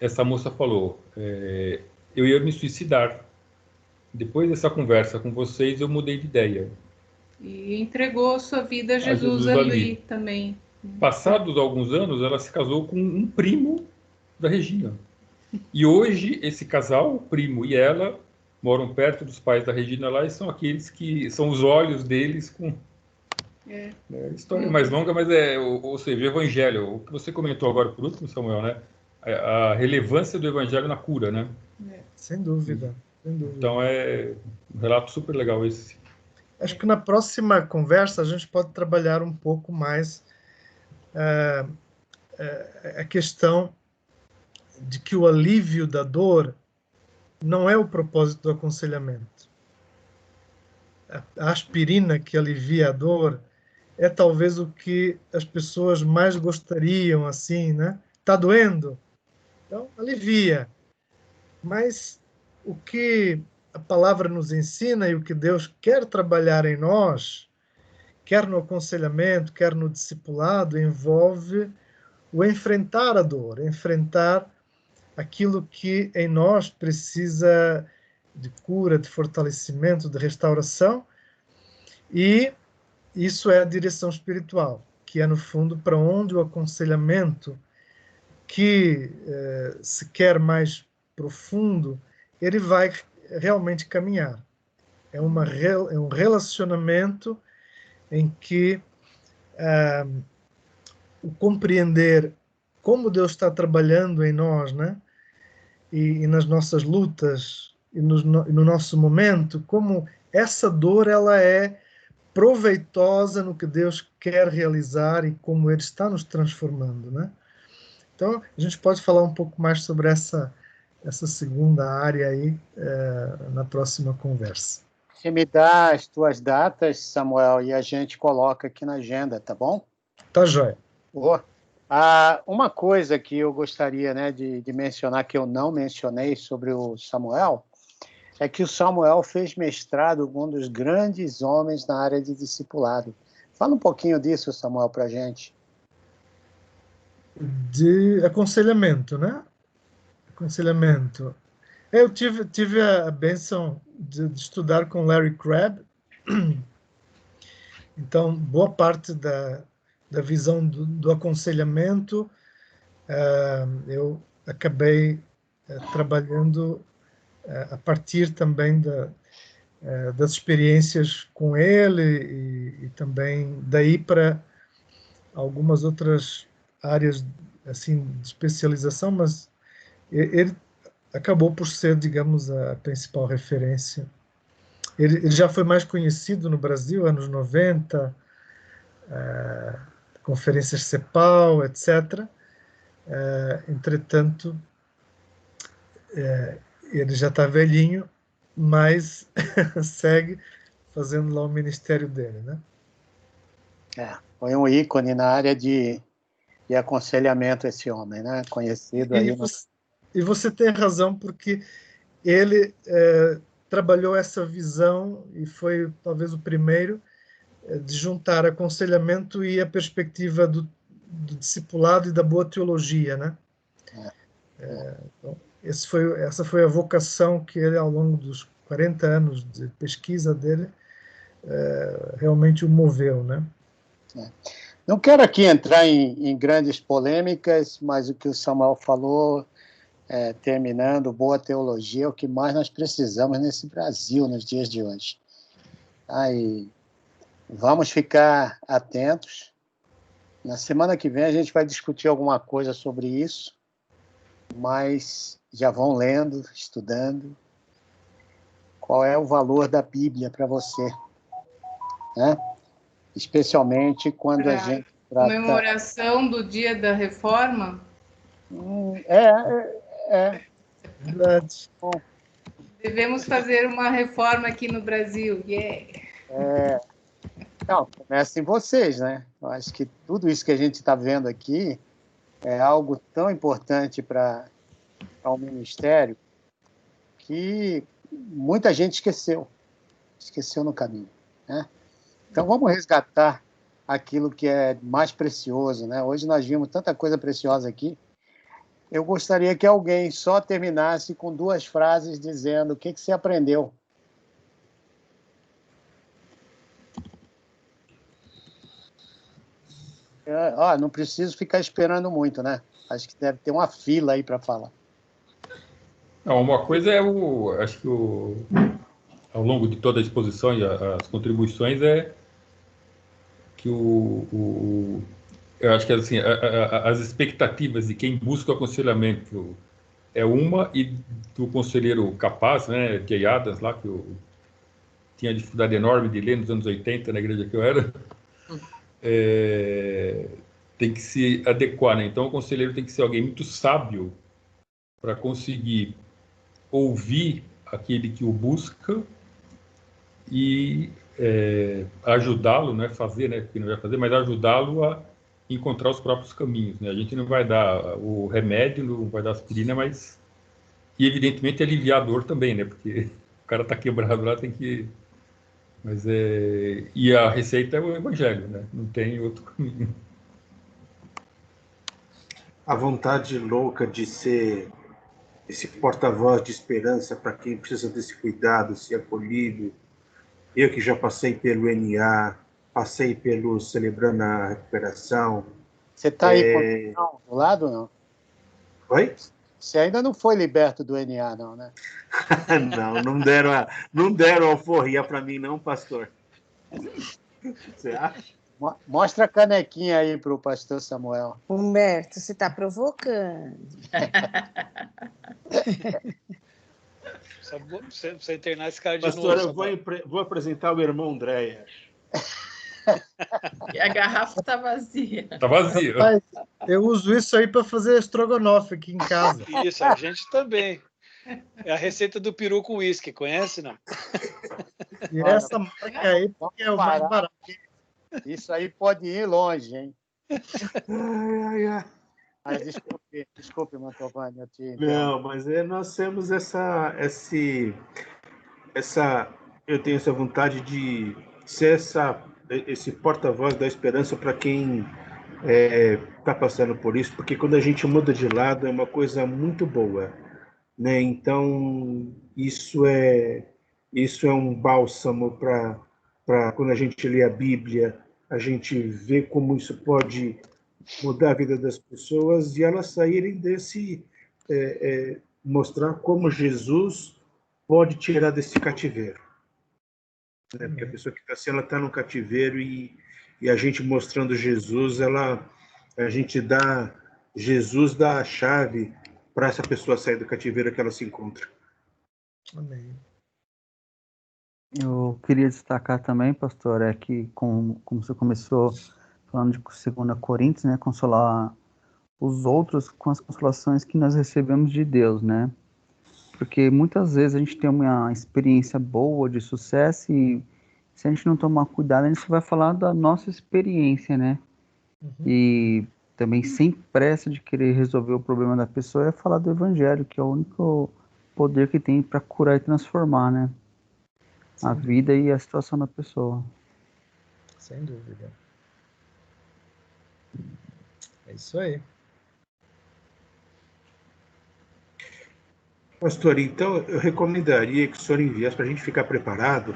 [SPEAKER 7] essa moça falou, eu ia me suicidar. Depois dessa conversa com vocês, eu mudei de ideia.
[SPEAKER 8] E entregou sua vida a Jesus ali também.
[SPEAKER 7] Passados alguns anos, ela se casou com um primo da Regina. E hoje, esse casal, o primo e ela, moram perto dos pais da Regina lá e são aqueles que são os olhos deles com... história mais longa, mas ou seja, o evangelho, o que você comentou agora por último, Samuel, né? A relevância do evangelho na cura, né?
[SPEAKER 1] Sem dúvida, sem dúvida.
[SPEAKER 7] Então é um relato super legal esse.
[SPEAKER 1] Acho que na próxima conversa a gente pode trabalhar um pouco mais a questão de que o alívio da dor não é o propósito do aconselhamento. A aspirina que alivia a dor é talvez o que as pessoas mais gostariam, assim, né? Tá doendo? Então, alivia. Mas o que a palavra nos ensina e o que Deus quer trabalhar em nós, quer no aconselhamento, quer no discipulado, envolve o enfrentar a dor, enfrentar aquilo que em nós precisa de cura, de fortalecimento, de restauração, e isso é a direção espiritual, que é, no fundo, para onde o aconselhamento, que se quer mais profundo, ele vai realmente caminhar. É um relacionamento em que o compreender como Deus está trabalhando em nós, né? E nas nossas lutas, e no nosso momento, como essa dor ela é proveitosa no que Deus quer realizar e como Ele está nos transformando, né? Então, a gente pode falar um pouco mais sobre essa segunda área aí na próxima conversa.
[SPEAKER 9] Você me dá as tuas datas, Samuel, e a gente coloca aqui na agenda, tá bom?
[SPEAKER 1] Tá joia.
[SPEAKER 9] Uma coisa que eu gostaria, né, de mencionar, que eu não mencionei sobre o Samuel, é que o Samuel fez mestrado com um dos grandes homens na área de discipulado. Fala um pouquinho disso, Samuel, para a gente.
[SPEAKER 1] De aconselhamento, né? Aconselhamento. Eu tive a bênção de estudar com Larry Crabb. Então, boa parte da visão do aconselhamento, eu acabei trabalhando a partir também das experiências com ele e também daí para algumas outras áreas assim de especialização, mas ele acabou por ser, digamos, a principal referência. Ele já foi mais conhecido no Brasil, anos 90, conferências CEPAL, etc. Entretanto, ele já está velhinho, mas segue fazendo lá o ministério dele, né?
[SPEAKER 9] Foi um ícone na área de aconselhamento esse homem, né? Conhecido aí.
[SPEAKER 1] E você tem razão, porque ele trabalhou essa visão e foi talvez o primeiro de juntar aconselhamento e a perspectiva do discipulado e da boa teologia, né? Então, essa foi a vocação que ele, ao longo dos 40 anos de pesquisa dele, realmente o moveu, né?
[SPEAKER 9] Não quero aqui entrar em grandes polêmicas, mas o que o Samuel falou, terminando, boa teologia é o que mais nós precisamos nesse Brasil nos dias de hoje. Aí, vamos ficar atentos. Na semana que vem a gente vai discutir alguma coisa sobre isso. mas já vão lendo, estudando. Qual é o valor da Bíblia para você, né? Especialmente quando a gente trata...
[SPEAKER 8] Comemoração do Dia da Reforma?
[SPEAKER 1] Verdade.
[SPEAKER 9] Bom,
[SPEAKER 8] Devemos fazer uma reforma aqui no Brasil. Yeah.
[SPEAKER 9] Não, começa em vocês, né? Eu acho que tudo isso que a gente está vendo aqui é algo tão importante para o ministério que muita gente esqueceu no caminho, né? Então vamos resgatar aquilo que é mais precioso, né? Hoje nós vimos tanta coisa preciosa aqui. Eu gostaria que alguém só terminasse com 2 frases dizendo o que você aprendeu. Não preciso ficar esperando muito, né? Acho que deve ter uma fila aí para falar.
[SPEAKER 7] Não, uma coisa é acho que ao longo de toda a exposição e as contribuições é que eu acho que assim, as expectativas de quem busca o aconselhamento é uma, e do conselheiro capaz, né, Jay Adams, lá, que eu tinha dificuldade enorme de ler nos anos 80, na igreja que eu era, tem que se adequar, né? Então o conselheiro tem que ser alguém muito sábio para conseguir ouvir aquele que o busca e ajudá-lo, não é fazer, né, porque não vai fazer, mas ajudá-lo a encontrar os próprios caminhos, né? A gente não vai dar o remédio, não vai dar aspirina, mas e evidentemente aliviar a dor também, né? Porque o cara está quebrado lá, tem que... Mas e a receita é o evangelho, né? Não tem outro caminho.
[SPEAKER 2] A vontade louca de ser esse porta-voz de esperança para quem precisa desse cuidado, ser acolhido. Eu que já passei pelo NA, passei pelo Celebrando a Recuperação.
[SPEAKER 9] Você está aí do lado ou não?
[SPEAKER 2] Oi?
[SPEAKER 9] Você ainda não foi liberto do NA, não, né?
[SPEAKER 2] não deram alforria para mim, não, pastor. Você acha?
[SPEAKER 9] Mostra a canequinha aí para o pastor Samuel.
[SPEAKER 10] Humberto, você está provocando.
[SPEAKER 3] Você internar esse cara de
[SPEAKER 2] pastor,
[SPEAKER 3] novo.
[SPEAKER 2] Eu vou apresentar o irmão Andréia.
[SPEAKER 8] E a garrafa está vazia.
[SPEAKER 7] Está vazia.
[SPEAKER 1] Eu uso isso aí para fazer estrogonofe aqui em casa.
[SPEAKER 3] Isso, a gente também. É a receita do peru com uísque, conhece, não?
[SPEAKER 1] E essa marca aí porque é o mais barato.
[SPEAKER 9] Isso aí pode ir longe, hein? Mas desculpe, Mantovani, eu te entendo.
[SPEAKER 2] Não, mas nós temos eu tenho essa vontade de ser esse porta-voz da esperança para quem está passando por isso, porque quando a gente muda de lado é uma coisa muito boa, né? Então isso é um bálsamo para quando a gente lê a Bíblia, a gente vê como isso pode mudar a vida das pessoas e elas saírem desse mostrar como Jesus pode tirar desse cativeiro, né? Porque a pessoa que está assim, ela está no cativeiro e a gente mostrando Jesus, Jesus dá a chave para essa pessoa sair do cativeiro que ela se encontra.
[SPEAKER 1] Amém.
[SPEAKER 11] Eu queria destacar também, pastor, que como você começou falando de 2 Coríntios, né, consolar os outros com as consolações que nós recebemos de Deus, né? Porque muitas vezes a gente tem uma experiência boa, de sucesso, e se a gente não tomar cuidado, a gente vai falar da nossa experiência, né? Uhum. E também sem pressa de querer resolver o problema da pessoa é falar do evangelho, que é o único poder que tem para curar e transformar, né? Sim. A vida e a situação da pessoa.
[SPEAKER 1] Sem dúvida. É isso aí.
[SPEAKER 2] Pastor, então eu recomendaria que o senhor enviasse para a gente ficar preparado,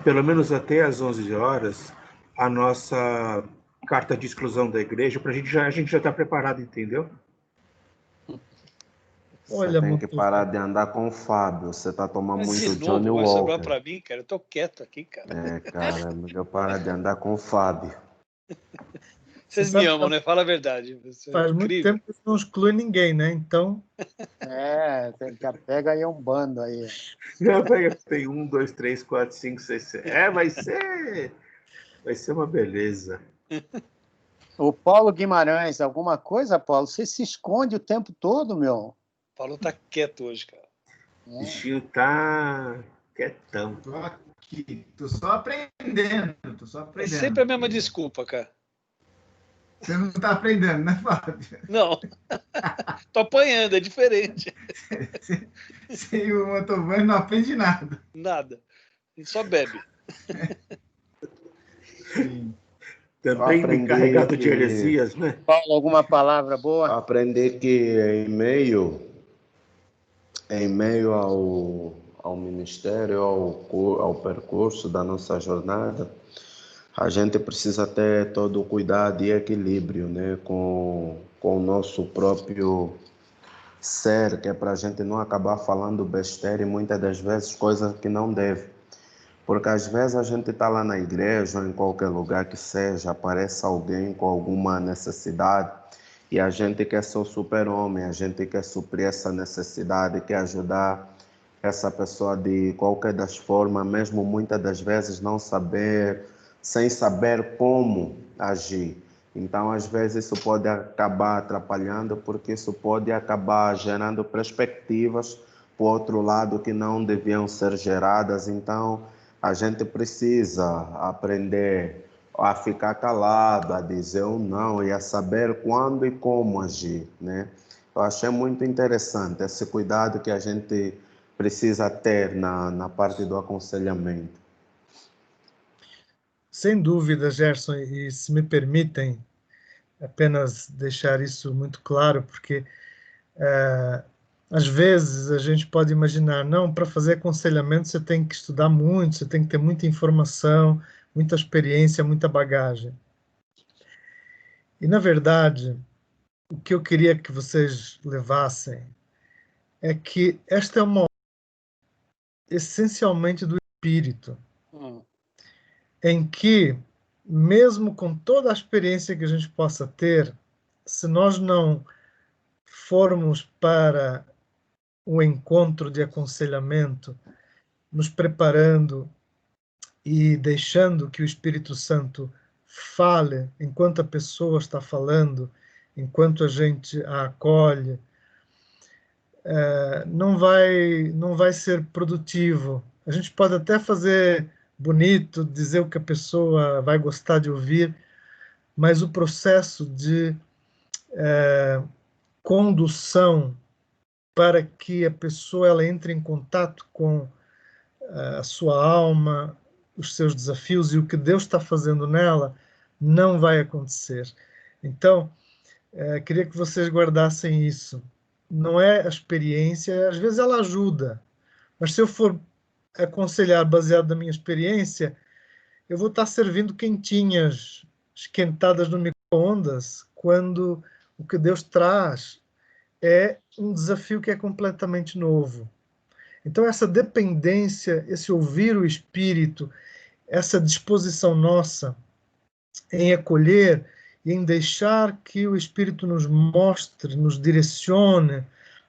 [SPEAKER 2] pelo menos até às 11 horas, a nossa carta de exclusão da igreja, para a gente já está preparado, entendeu?
[SPEAKER 12] Você tem que parar de andar com o Fábio. Você está tomando muito Johnny Walker.
[SPEAKER 3] Vai sobrar para mim, cara. Eu tô quieto aqui, cara.
[SPEAKER 12] Cara, melhor parar de andar com o Fábio.
[SPEAKER 3] Vocês me amam, né? Fala a verdade.
[SPEAKER 1] Faz muito tempo que não exclui ninguém, né? Então...
[SPEAKER 9] Pega aí um bando aí.
[SPEAKER 2] Tem 1, 2, 3, 4, 5, 6, 7. Vai ser uma beleza.
[SPEAKER 9] O Paulo Guimarães, alguma coisa, Paulo? Você se esconde o tempo todo, meu?
[SPEAKER 3] O Paulo tá quieto hoje, cara.
[SPEAKER 2] O bichinho tá quietão.
[SPEAKER 13] Tô aqui, tô só aprendendo.
[SPEAKER 3] É sempre a mesma desculpa, cara.
[SPEAKER 13] Você não tá aprendendo, né, Fábio?
[SPEAKER 3] Não. Tô apanhando, é diferente.
[SPEAKER 13] Sem o Mantovani não aprende nada.
[SPEAKER 3] Nada. A gente só bebe.
[SPEAKER 13] Sim.
[SPEAKER 2] Também carregado de heresias, né?
[SPEAKER 9] Paulo, alguma palavra boa?
[SPEAKER 12] Aprender que em meio ao ministério, ao percurso da nossa jornada, a gente precisa ter todo o cuidado e equilíbrio, né, com o nosso próprio ser, que é para a gente não acabar falando besteira e muitas das vezes coisas que não deve. Porque às vezes a gente está lá na igreja ou em qualquer lugar que seja, aparece alguém com alguma necessidade e a gente quer ser o super-homem, a gente quer suprir essa necessidade, quer ajudar essa pessoa de qualquer das formas, mesmo muitas das vezes sem saber como agir. Então, às vezes, isso pode acabar atrapalhando, porque isso pode acabar gerando perspectivas para o outro lado que não deviam ser geradas. Então, a gente precisa aprender a ficar calado, a dizer um não e a saber quando e como agir, né? Eu achei muito interessante esse cuidado que a gente precisa ter na parte do aconselhamento.
[SPEAKER 1] Sem dúvida, Gerson, e se me permitem apenas deixar isso muito claro, porque às vezes a gente pode imaginar, não, para fazer aconselhamento você tem que estudar muito, você tem que ter muita informação, muita experiência, muita bagagem. E, na verdade, o que eu queria que vocês levassem é que esta é uma obra essencialmente do Espírito, em que, mesmo com toda a experiência que a gente possa ter, se nós não formos para um encontro de aconselhamento, nos preparando e deixando que o Espírito Santo fale enquanto a pessoa está falando, enquanto a gente a acolhe, não vai ser produtivo. A gente pode até fazer bonito, dizer o que a pessoa vai gostar de ouvir, mas o processo de condução para que a pessoa ela entre em contato com a sua alma, os seus desafios e o que Deus está fazendo nela, não vai acontecer. Então, queria que vocês guardassem isso. Não é a experiência, às vezes ela ajuda, mas se eu for aconselhar baseado na minha experiência, eu vou estar servindo quentinhas, esquentadas no micro-ondas, quando o que Deus traz é um desafio que é completamente novo. Então, essa dependência, esse ouvir o Espírito, essa disposição nossa em acolher e em deixar que o Espírito nos mostre, nos direcione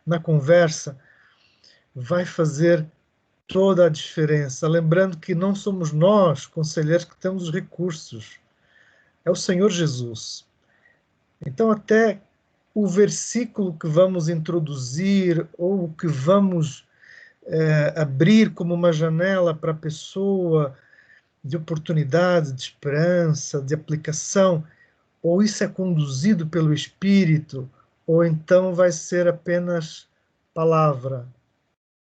[SPEAKER 1] na conversa, vai fazer toda a diferença. Lembrando que não somos nós, conselheiros, que temos os recursos. É o Senhor Jesus. Então, até o versículo que vamos introduzir ou o que vamos abrir como uma janela para a pessoa de oportunidade, de esperança, de aplicação, ou isso é conduzido pelo Espírito, ou então vai ser apenas palavra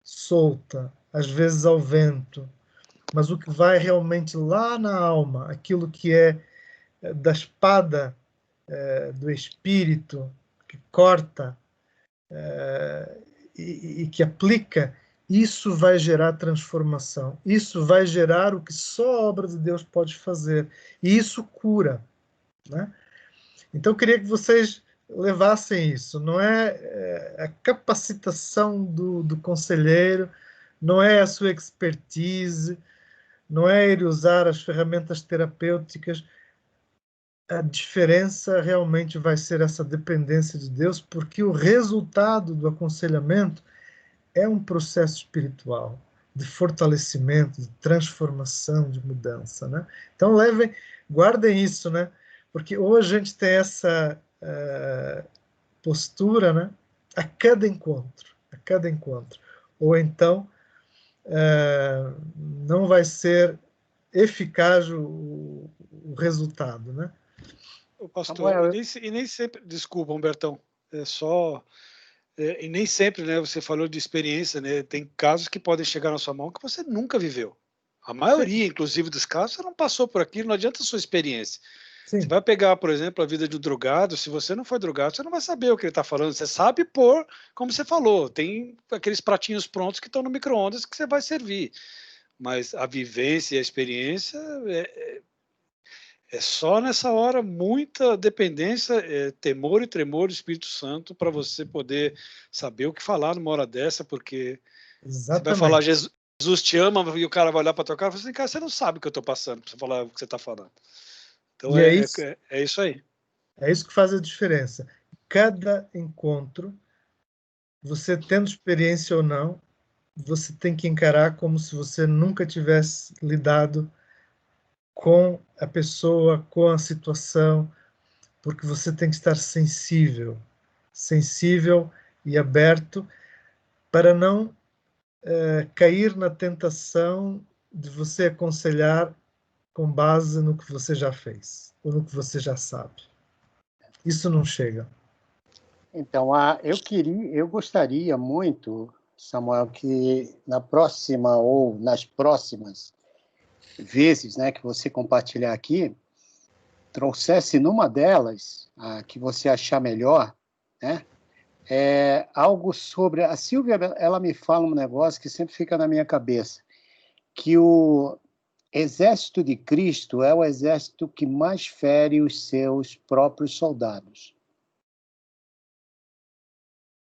[SPEAKER 1] solta, às vezes ao vento, mas o que vai realmente lá na alma, aquilo que é da espada do Espírito, que corta e que aplica, isso vai gerar transformação, isso vai gerar o que só a obra de Deus pode fazer, e isso cura, né? Então, eu queria que vocês levassem isso, não é a capacitação do conselheiro, não é a sua expertise, não é ele usar as ferramentas terapêuticas, a diferença realmente vai ser essa dependência de Deus, porque o resultado do aconselhamento é um processo espiritual de fortalecimento, de transformação, de mudança, né? Então guardem isso, né? Porque hoje a gente tem essa postura, né? A cada encontro, ou então não vai ser eficaz o resultado, né?
[SPEAKER 3] O pastor, e nem sempre, desculpa, Humbertão, e nem sempre, né, você falou de experiência, né, tem casos que podem chegar na sua mão que você nunca viveu. A maioria, inclusive, dos casos, você não passou por aquilo, não adianta a sua experiência.
[SPEAKER 1] Sim.
[SPEAKER 3] Você vai pegar, por exemplo, a vida de um drogado, se você não foi drogado, você não vai saber o que ele está falando, você sabe como você falou, tem aqueles pratinhos prontos que estão no micro-ondas que você vai servir, mas a vivência e a experiência é só nessa hora, muita dependência, temor e tremor do Espírito Santo para você poder saber o que falar numa hora dessa, porque
[SPEAKER 1] Exatamente.
[SPEAKER 3] você vai falar Jesus te ama e o cara vai olhar para tua cara e fala assim, cara, você não sabe o que eu estou passando para você falar o que você está falando. Então é isso aí.
[SPEAKER 1] É isso que faz a diferença. Cada encontro, você tendo experiência ou não, você tem que encarar como se você nunca tivesse lidado com a pessoa, com a situação, porque você tem que estar sensível e aberto para não cair na tentação de você aconselhar com base no que você já fez, ou no que você já sabe. Isso não chega.
[SPEAKER 9] Então, eu gostaria muito, Samuel, que na próxima ou nas próximas vezes, né, que você compartilhar aqui, trouxesse numa delas, que você achar melhor, né, algo sobre... A Silvia, ela me fala um negócio que sempre fica na minha cabeça, que o exército de Cristo é o exército que mais fere os seus próprios soldados.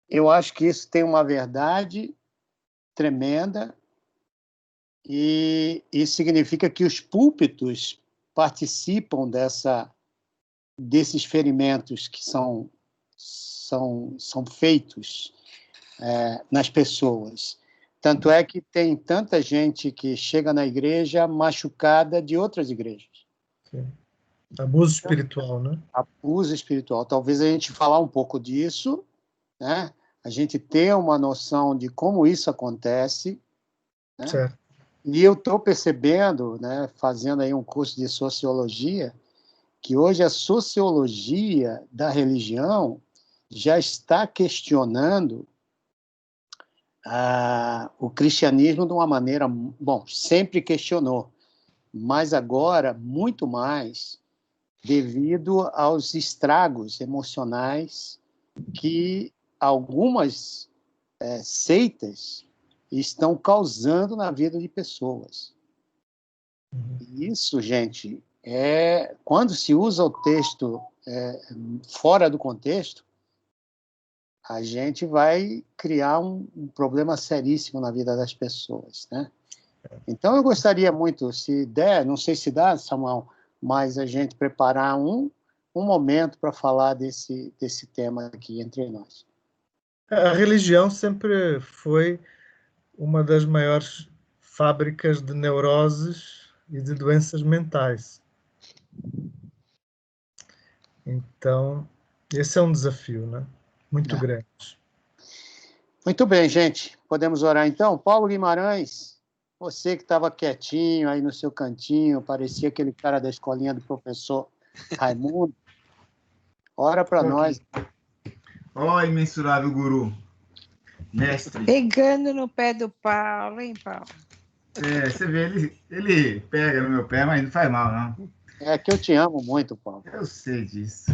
[SPEAKER 9] Eu acho que isso tem uma verdade tremenda e isso significa que os púlpitos participam desses ferimentos que são feitos nas pessoas. Tanto é que tem tanta gente que chega na igreja machucada de outras igrejas.
[SPEAKER 1] Sim. Abuso espiritual, né?
[SPEAKER 9] Abuso espiritual. Talvez a gente falar um pouco disso, né? A gente ter uma noção de como isso acontece, né?
[SPEAKER 1] Certo.
[SPEAKER 9] E eu estou percebendo, né, fazendo aí um curso de sociologia, que hoje a sociologia da religião já está questionando o cristianismo de uma maneira... Bom, sempre questionou, mas agora muito mais devido aos estragos emocionais que algumas seitas estão causando na vida de pessoas. Isso, gente, quando se usa o texto fora do contexto, a gente vai criar um problema seríssimo na vida das pessoas, né? Então, eu gostaria muito, se der, não sei se dá, Samuel, mas a gente preparar um momento para falar desse tema aqui entre nós.
[SPEAKER 1] A religião sempre foi uma das maiores fábricas de neuroses e de doenças mentais. Então, esse é um desafio, né? Muito grande.
[SPEAKER 9] Muito bem, gente. Podemos orar então? Paulo Guimarães, você que estava quietinho aí no seu cantinho, parecia aquele cara da escolinha do professor Raimundo. Ora para nós.
[SPEAKER 13] Ó, imensurável guru, mestre.
[SPEAKER 10] Pegando no pé do Paulo, hein, Paulo?
[SPEAKER 13] Você vê, ele pega no meu pé, mas não faz mal, não.
[SPEAKER 9] É que eu te amo muito, Paulo.
[SPEAKER 13] Eu sei disso.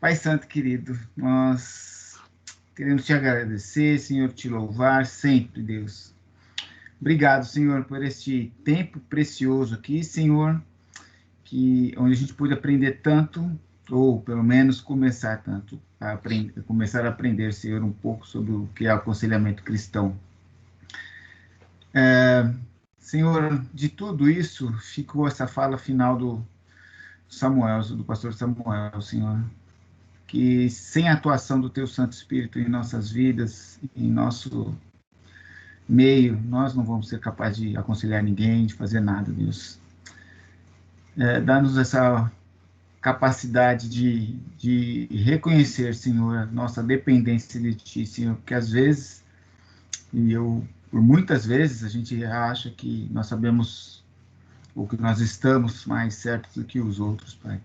[SPEAKER 13] Pai Santo querido, nós queremos te agradecer, Senhor, te louvar sempre, Deus. Obrigado, Senhor, por este tempo precioso aqui, Senhor, onde a gente pôde aprender tanto, ou pelo menos começar a aprender, Senhor, um pouco sobre o que é o aconselhamento cristão. Senhor, de tudo isso, ficou essa fala final Samuel, do pastor Samuel, Senhor, que sem a atuação do Teu Santo Espírito em nossas vidas, em nosso meio, nós não vamos ser capazes de aconselhar ninguém, de fazer nada, Deus. Dá-nos essa capacidade de reconhecer, Senhor, nossa dependência de Ti, Senhor, porque às vezes, por muitas vezes, a gente acha que nós sabemos ou que nós estamos mais certos do que os outros, Pai.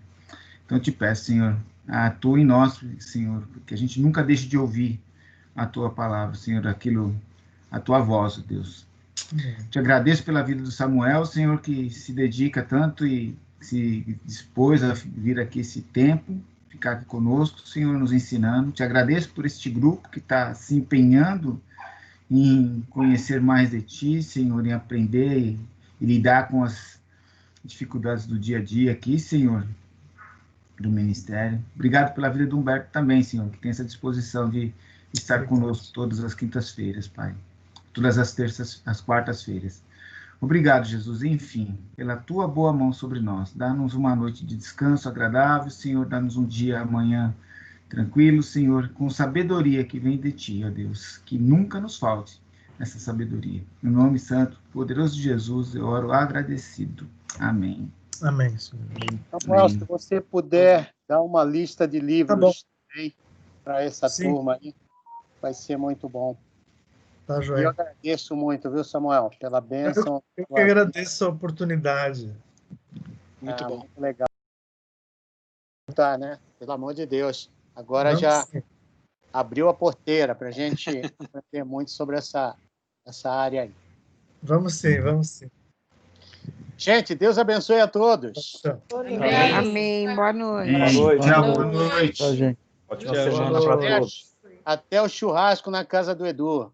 [SPEAKER 13] Então, eu te peço, Senhor, atua em nós, Senhor, que a gente nunca deixe de ouvir a Tua palavra, Senhor, a Tua voz, Deus. Te agradeço pela vida do Samuel, Senhor, que se dedica tanto e se dispôs a vir aqui esse tempo, ficar aqui conosco, Senhor, nos ensinando. Te agradeço por este grupo que está se empenhando em conhecer mais de Ti, Senhor, em aprender e lidar com as dificuldades do dia a dia aqui, Senhor, do ministério. Obrigado pela vida do Humberto também, Senhor, que tem essa disposição de estar conosco todas as quintas-feiras, Pai. Todas as quartas-feiras. Obrigado, Jesus, enfim, pela Tua boa mão sobre nós. Dá-nos uma noite de descanso agradável, Senhor. Dá-nos um dia amanhã tranquilo, Senhor, com sabedoria que vem de Ti, ó Deus. Que nunca nos falte essa sabedoria. No nome santo, poderoso de Jesus, eu oro agradecido. Amém.
[SPEAKER 1] Amém, Senhor.
[SPEAKER 9] Samuel, se você puder dar uma lista de livros para essa turma aí, vai ser muito bom.
[SPEAKER 1] Tá, joia.
[SPEAKER 9] Eu agradeço muito, viu, Samuel, pela bênção.
[SPEAKER 1] Eu que agradeço a oportunidade.
[SPEAKER 3] Muito bom.
[SPEAKER 9] Muito legal. Tá, né? Pelo amor de Deus. Agora já abriu a porteira para a gente aprender muito sobre essa área aí.
[SPEAKER 1] Vamos sim, vamos sim.
[SPEAKER 9] Gente, Deus abençoe a todos.
[SPEAKER 10] Amém. Amém. Boa noite.
[SPEAKER 13] Boa noite. Boa noite.
[SPEAKER 14] Ótima semana para todos.
[SPEAKER 9] Até o churrasco na casa do Edu.